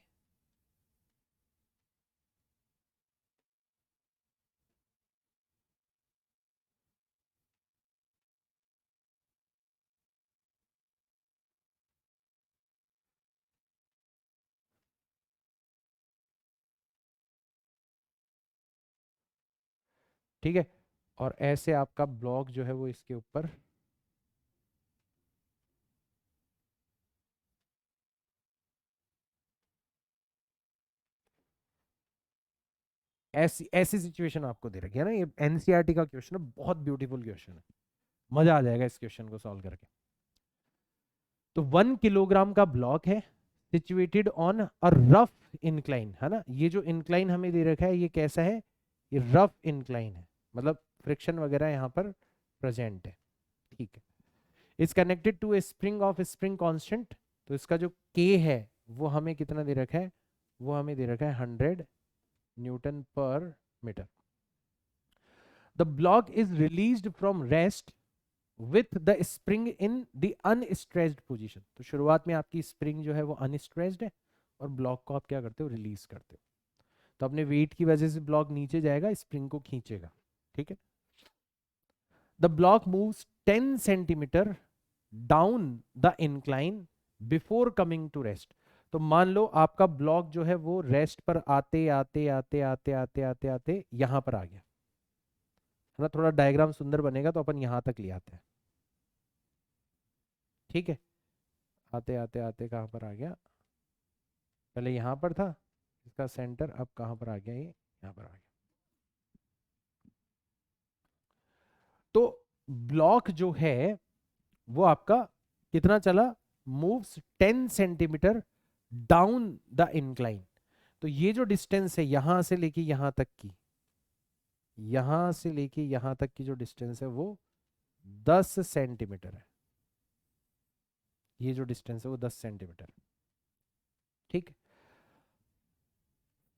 S1: ठीक है, और ऐसे आपका ब्लॉक जो है वो इसके ऊपर ऐसी ऐसी सिचुएशन आपको दे रखी है ना, ये एनसीईआरटी का क्वेश्चन है, बहुत ब्यूटीफुल क्वेश्चन है, मजा आ जाएगा इस क्वेश्चन को सॉल्व करके। तो 1 किलोग्राम का ब्लॉक है, situated on a rough incline, है ना। ये जो इंक्लाइन हमें दे रखा है ये कैसा है, ये रफ इंक्लाइन है, मतलब फ्रिक्शन वगैरह यहाँ पर प्रेजेंट है, ठीक है। Is connected to a spring of spring constant, तो इसका जो के है वो हमें कितना दे रखा है, वो हमें दे रखा है 100 newton per metre. The block is released from rest with the spring in the unstressed position. तो शुरुआत में आपकी स्प्रिंग जो है वो अनस्ट्रेस्ड है और ब्लॉक को आप क्या करते हो, रिलीज करते हो। तो अपने वेट की वजह से ब्लॉक नीचे जाएगा, स्प्रिंग को खींचेगा, ठीक है। The block moves 10 centimetre down the incline before coming to rest. तो मान लो आपका ब्लॉक जो है वो रेस्ट पर आते आते आते आते आते आते आते यहां पर आ गया, है ना। थोड़ा डायग्राम सुंदर बनेगा तो अपन यहां तक ले आते हैं, ठीक है। आते आते आते कहां पर आ गया, पहले यहां पर था इसका सेंटर, अब कहां पर आ गया, ये यहां पर आ गया। तो ब्लॉक जो है वो आपका कितना चला, moves 10 centimetre down the incline. तो ये जो डिस्टेंस है यहां से लेके यहां तक की, यहां से लेके यहां तक की जो डिस्टेंस है वो 10 सेंटीमीटर है। ये जो डिस्टेंस है वो 10 सेंटीमीटर, ठीक।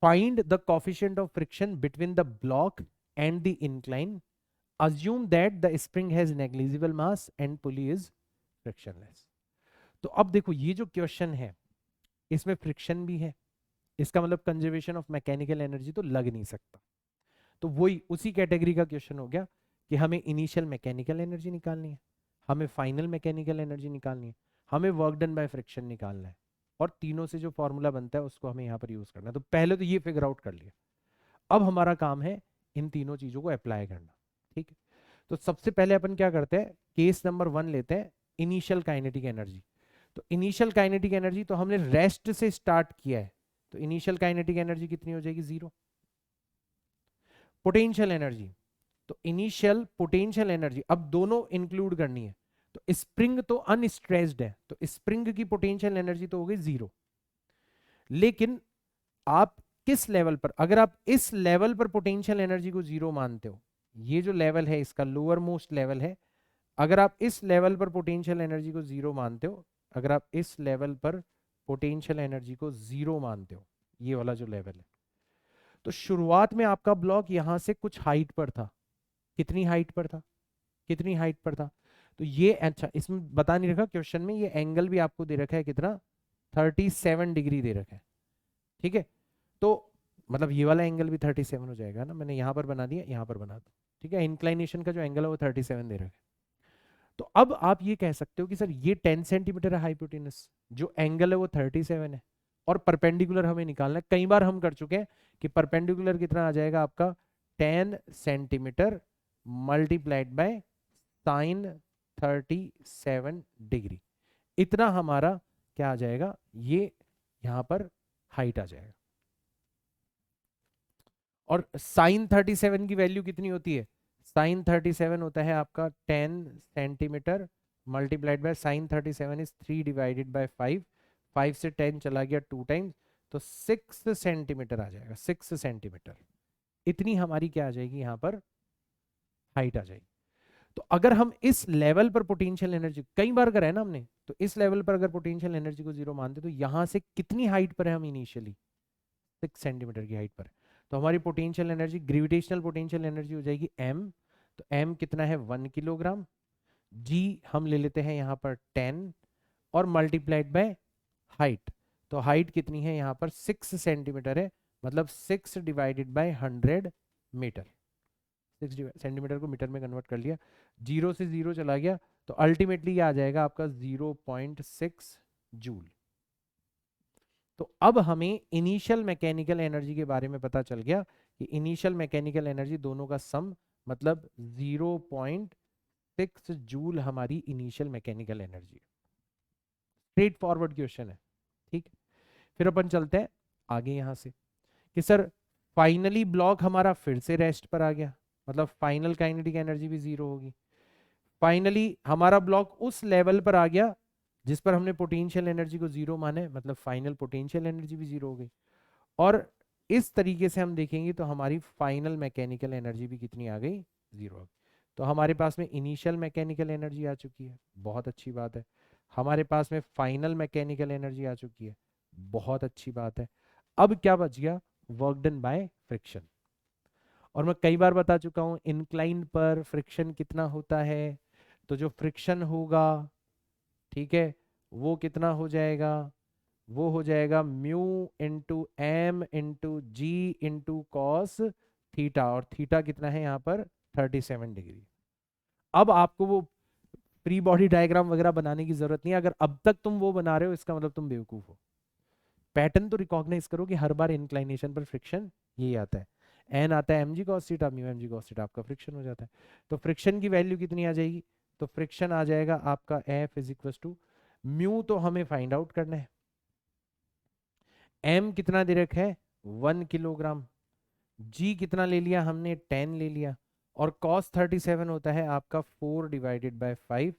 S1: Find the coefficient of friction between the block and the incline, assume that the spring has negligible mass and pulley is frictionless। तो अब देखो ये जो क्वेश्चन है इसमें फ्रिक्शन भी है, इसका मतलब कंजर्वेशन ऑफ मैकेनिकल एनर्जी तो लग नहीं सकता। तो वही उसी कैटेगरी का क्वेश्चन हो गया कि हमें इनिशियल मैकेनिकल एनर्जी निकालनी है, हमें फाइनल मैकेनिकल एनर्जी निकालनी है, हमें वर्क डन बाय फ्रिक्शन निकालना है, और तीनों से जो फॉर्मूला बनता है उसको हमें यहाँ पर यूज करना है। तो पहले तो ये फिगर आउट कर लिया, अब हमारा काम है इन तीनों चीजों को अप्लाई करना, ठीक है। तो सबसे पहले अपन क्या करते हैं, केस नंबर 1 लेते हैं, इनिशियल काइनेटिक एनर्जी। तो इनिशियल काइनेटिक एनर्जी तो हमने रेस्ट से स्टार्ट किया है, तो इनिशियल काइनेटिक एनर्जी कितनी हो जाएगी, 0। पोटेंशियल एनर्जी, तो इनिशियल पोटेंशियल एनर्जी अब दोनों इंक्लूड करनी है। तो स्प्रिंग तो अनस्ट्रेस्ड है, तो स्प्रिंग की पोटेंशियल एनर्जी तो हो गई 0। लेकिन आप किस लेवल पर, अगर आप इस लेवल पर पोटेंशियल एनर्जी को 0 मानते हो, ये जो लेवल है इसका लोअर मोस्ट लेवल है, अगर आप इस लेवल पर पोटेंशियल एनर्जी को 0 मानते हो, अगर आप इस लेवल पर पोटेंशियल एनर्जी को 0 मानते हो, ये वाला जो लेवल है, तो शुरुआत में आपका ब्लॉक यहां से कुछ हाइट पर था, कितनी हाइट पर था, कितनी हाइट पर था, तो ये अच्छा इसमें बता नहीं रखा क्वेश्चन में, ये एंगल भी आपको दे रखा है कितना, 37 डिग्री दे रखा है, ठीक है। तो मतलब ये वाला एंगल भी 37 हो जाएगा ना, मैंने यहाँ पर बना दिया, यहाँ पर बना दो, ठीक है। इंक्लाइनेशन का जो एंगल है वो 37 दे रखा है। तो अब आप ये कह सकते हो कि सर ये 10 सेंटीमीटर है हाइपोटेनस, जो एंगल है वो 37 है, और परपेंडिकुलर हमें निकालना है। कई बार हम कर चुके हैं कि परपेंडिकुलर कितना आ जाएगा आपका, 10 centimetre multiplied by sign 37 degree, इतना हमारा क्या आ जाएगा, ये यहां पर हाइट आ जाएगा। और साइन 37 की वैल्यू कितनी होती है, साइन 37 होता है आपका 10 centimetre multiplied by sign 37 is 3 divided by 5, 5 से 10 चला गया 2 टाइम्स, तो 6 सेंटीमीटर आ जाएगा, 6 सेंटीमीटर, इतनी हमारी क्या आ जाएगी यहाँ पर हाइट आ जाएगी। तो अगर हम इस लेवल पर पोटेंशियल एनर्जी कई बार करा है ना हमने, तो इस लेवल पर अगर पोटेंशियल एनर्जी को 0 मानते तो यहां से कितनी हाइट पर है हम इनिशियली, 6 सेंटीमीटर की हाइट पर। तो हमारी potential energy, gravitational potential energy हो जाएगी m, तो m कितना है 1 किलोग्राम, g हम ले लेते हैं यहाँ पर 10 और मल्टीप्लाइड बाय हाइट, तो हाइट कितनी है यहाँ पर 6 सेंटीमीटर है, मतलब 6 डिवाइडेड बाय 100 मीटर, 6 सेंटीमीटर को मीटर में कन्वर्ट कर लिया, 0 से 0 चला गया, तो अल्टीमेटली ये आ जाएगा आपका 0.6 जूल। तो अब हमें इनिशियल मैकेनिकल एनर्जी के बारे में पता चल गया कि इनिशियल मैकेनिकल एनर्जी दोनों का सम मतलब 0.6 जूल हमारी इनिशियल मैकेनिकल एनर्जी है। स्ट्रेट फॉरवर्ड क्वेश्चन है, ठीक। फिर अपन चलते हैं आगे यहां से कि सर फाइनली ब्लॉक हमारा फिर से रेस्ट पर आ गया, मतलब फाइनल काइनेटिक एनर्जी भी 0 होगी। फाइनली हमारा ब्लॉक उस लेवल पर आ गया जिस पर हमने पोटेंशियल एनर्जी को जीरो माने, मतलब फाइनल पोटेंशियल एनर्जी भी जीरो हो गई। और इस तरीके से हम देखेंगे तो हमारी फाइनल मैकेनिकल एनर्जी भी कितनी आ गई, जीरो आ गई। तो हमारे पास में इनिशियल मैकेनिकल एनर्जी आ चुकी है, बहुत अच्छी बात है। हमारे पास में फाइनल मैकेनिकल एनर्जी आ चुकी है, बहुत अच्छी बात है। अब क्या बच गया, वर्क डन बाय फ्रिक्शन। और मैं कई बार बता चुका हूं इंक्लाइन पर फ्रिक्शन कितना होता है, तो जो फ्रिक्शन होगा, ठीक है, वो कितना हो जाएगा, वो हो जाएगा म्यू इंटू एम इंटू जी इंटू कॉस थीटा, और थीटा कितना है यहाँ पर 37 डिग्री। अब आपको वो प्री बॉडी डायग्राम वगैरह बनाने की जरूरत नहीं है, अगर अब तक तुम वो बना रहे हो इसका मतलब तुम बेवकूफ हो। पैटर्न तो रिकॉग्नाइज करो कि हर बार इंक्लाइनेशन पर फ्रिक्शन यही आता है, एन आता है mg cos theta, mu mg cos theta आपका फ्रिक्शन हो जाता है। तो फ्रिक्शन की वैल्यू कितनी आ जाएगी, तो फ्रिक्शन आ जाएगा आपका F is equal to, mu तो हमें फाइंड आउट करना है, एम कितना दे रखा है 1 किलोग्राम, जी कितना ले लिया हमने 10 ले लिया, और cos 37 होता है आपका 4/5,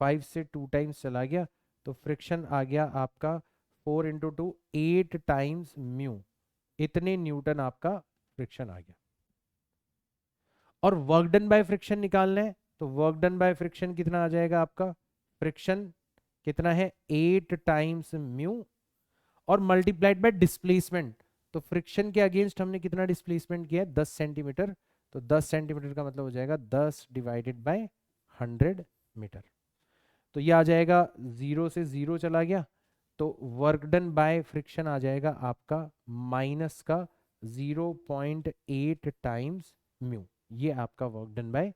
S1: 5 से 2 टाइम्स चला गया, तो फ्रिक्शन आ गया आपका 4 इंटू 2 8 टाइम्स म्यू, इतने न्यूटन आपका फ्रिक्शन आ गया। और वर्क डन बाय फ्रिक्शन निकालना है, तो वर्क डन बाय फ्रिक्शन कितना आ जाएगा आपका, फ्रिक्शन कितना है 8 टाइम्स म्यू, और मल्टीप्लाइड बाय डिस्प्लेसमेंट, तो फ्रिक्शन के अगेंस्ट हमने कितना डिस्प्लेसमेंट किया है 10 सेंटीमीटर, तो 10 सेंटीमीटर का मतलब हो जाएगा 10 डिवाइडेड बाय 100 मीटर। तो ये आ जाएगा, जीरो से जीरो चला गया, तो वर्क डन बाय फ्रिक्शन आ जाएगा आपका माइनस का 0.8 टाइम्स म्यू, ये आपका वर्क डन बाय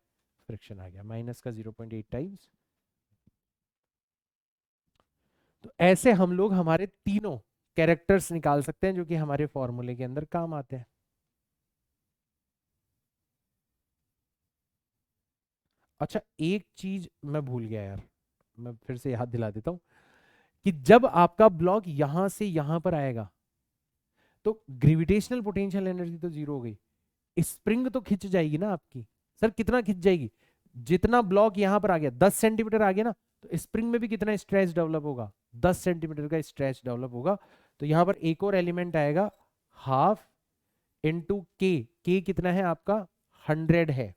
S1: फ्रिक्शन आ गया, माइनस का 0.8 टाइम्स। तो ऐसे हम लोग हमारे तीनों कैरेक्टर्स निकाल सकते हैं जो कि हमारे फॉर्मूले के अंदर काम आते हैं। अच्छा, एक चीज मैं भूल गया यार, मैं फिर से याद दिला देता हूं कि जब आपका ब्लॉक यहां से यहां पर आएगा तो ग्रेविटेशनल पोटेंशियल एनर्जी तो जीरो हो गई, स्प्रिंग तो खिंच जाएगी ना आपकी। सर कितना खिंच जाएगी, जितना ब्लॉक यहां पर आ गया 10 सेंटीमीटर आ गया ना, तो स्प्रिंग में भी कितना स्ट्रेच डेवलप होगा, 10 सेंटीमीटर का स्ट्रेच डेवलप होगा। तो यहां पर एक और एलिमेंट आएगा, हाफ इंटू के कितना है आपका 100 है,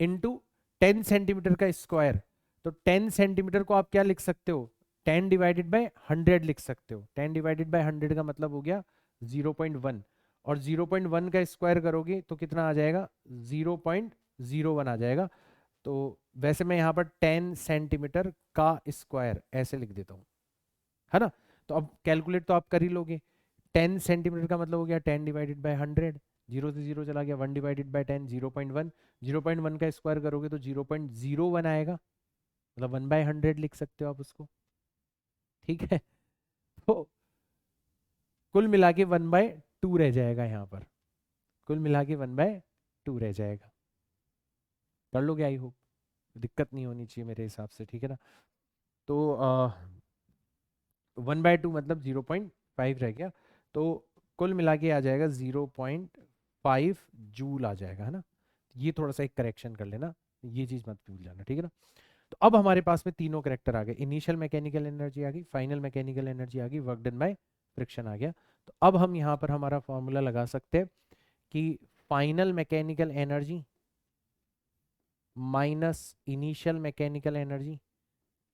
S1: इंटू 10 सेंटीमीटर का स्क्वायर, तो 10 सेंटीमीटर को आप क्या लिख सकते हो, 10 डिवाइडेड बाय 100 लिख सकते हो, 10 डिवाइडेड बाय 100 का मतलब हो गया 0.1, और 0.1 का स्क्वायर करोगे तो कितना आ जाएगा 0.01 आ जाएगा। तो वैसे मैं यहाँ पर 10 सेंटीमीटर का स्क्वायर ऐसे लिख देता हूँ, है ना। तो अब कैलकुलेट तो आप कर ही लोगे, 10 सेंटीमीटर का मतलब हो गया 10 डिवाइडेड बाय 100, जीरो से जीरो चला गया, 1 डिवाइडेड बाय 10 0.1, 0.1 का स्क्वायर करोगे तो 0.01 आएगा, मतलब 1/100 लिख सकते हो आप उसको, ठीक है। तो कुल मिला के 1/2 रह जाएगा यहाँ पर, कुल मिला के 1/2 रह जाएगा। कर लोगे आई होप, दिक्कत नहीं होनी चाहिए मेरे हिसाब से, ठीक है ना। तो 1/2 मतलब 0.5 रह गया, तो कुल मिला के आ जाएगा 0.5 जूल आ जाएगा, है ना। ये थोड़ा सा एक करेक्शन कर लेना, ये चीज मत भूल जाना, ठीक है ना। तो अब हमारे पास में तीनों करेक्टर आ गए, इनिशियल मैकेनिकल एनर्जी आ गई, फाइनल मैकेनिकल एनर्जी आ गई, वर्क डन बाय फ्रिक्शन आ गया। तो अब हम यहाँ पर हमारा फॉर्मूला लगा सकते हैं कि final mechanical energy minus initial mechanical energy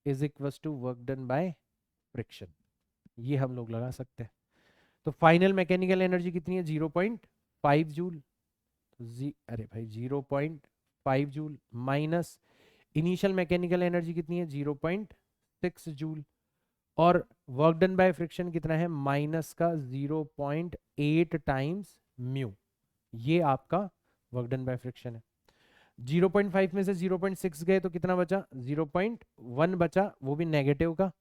S1: is equal to work done by friction, ये हम लोग लगा सकते हैं। तो फाइनल मैकेनिकल एनर्जी कितनी है 0.5 जूल, अरे भाई 0.5 joule, minus initial mechanical energy कितनी है 0.6 जूल, और वर्क डन बाय फ्रिक्शन कितना है माइनस का 0.8 टाइम्स म्यू, ये आपका वर्क डन बाय फ्रिक्शन है। 0.5 में से 0.6 गए तो कितना बचा 0.1 बचा, वो भी नेगेटिव का,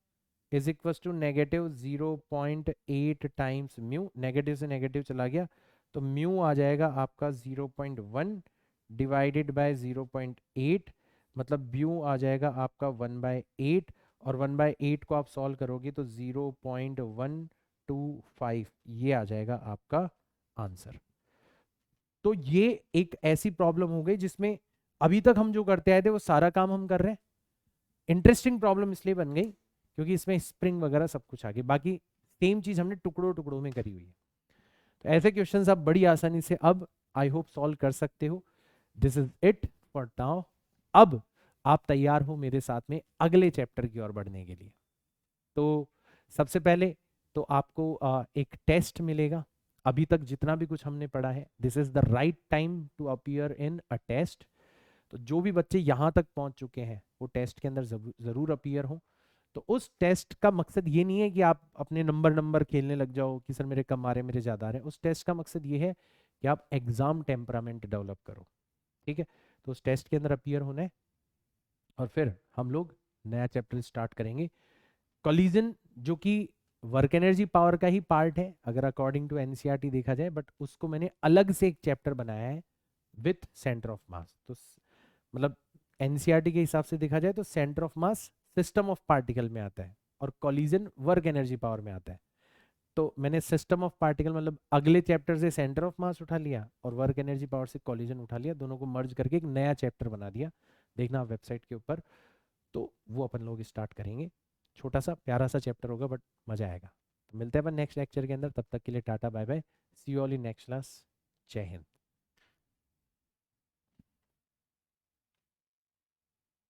S1: is equal to negative 0.8 times mu, negative से नेगेटिव चला गया, तो म्यू आ जाएगा आपका 0.1 डिवाइडेड बाय 0.8, मतलब म्यू आ जाएगा आपका 1/8, और 1/8 को आप सॉल्व करोगे तो 0.125, ये आ जाएगा आपका आंसर। तो ये एक ऐसी प्रॉब्लम हो गई जिसमें अभी तक हम जो करते आए थे वो सारा काम हम कर रहे हैं, इंटरेस्टिंग प्रॉब्लम इसलिए बन गई क्योंकि इसमें स्प्रिंग वगैरह सब कुछ आ गई, बाकी सेम चीज हमने टुकड़ों टुकड़ों में करी हुई है। तो ऐसे क्वेश्चंस आप बड़ी आसानी से अब आई होप सॉल्व कर सकते हो। This is it for now. अब आप तैयार हो मेरे साथ में अगले चैप्टर की ओर बढ़ने के लिए। तो सबसे पहले तो आपको एक टेस्ट मिलेगा। अभी तक जितना भी कुछ हमने पढ़ा है, this is the right time to appear in a test. तो जो भी बच्चे यहाँ तक पहुंच चुके हैं वो टेस्ट के अंदर जरूर अपीयर हो। तो उस टेस्ट का मकसद ये नहीं है कि आप अपने नंबर नंबर खेलने लग जाओ कि सर मेरे कम आ रहे मेरे ज़्यादा आ रहे। उस टेस्ट का मकसद ये है कि आप एग्जाम टेम्परामेंट डेवलप करो। ठीक है, तो उस टेस्ट के अंदर अपीयर होना है और फिर हम लोग नया चैप्टर स्टार्ट करेंगे, कोलिजन, जो कि वर्क एनर्जी पावर का ही पार्ट है अगर अकॉर्डिंग टू एनसीईआरटी देखा जाए, बट उसको मैंने अलग से एक चैप्टर बनाया है विथ सेंटर ऑफ मास। तो मतलब एनसीईआरटी के हिसाब से देखा जाए तो centre of mass system of particle में आता है और कोलिजन वर्क एनर्जी पावर में आता है। तो मैंने सिस्टम ऑफ पार्टिकल मतलब अगले चैप्टर से सेंटर ऑफ मास उठा लिया और वर्क एनर्जी पावर से कोलिजन उठा लिया, दोनों को मर्ज करके एक नया चैप्टर बना दिया। देखना आप वेबसाइट के ऊपर, तो वो अपन लोग स्टार्ट करेंगे। छोटा सा प्यारा सा चैप्टर होगा बट मजा आएगा। तो मिलते हैं अपन नेक्स्ट लेक्चर के अंदर, तब तक के लिए tata bye bye, see you all in next class. जय हिंद।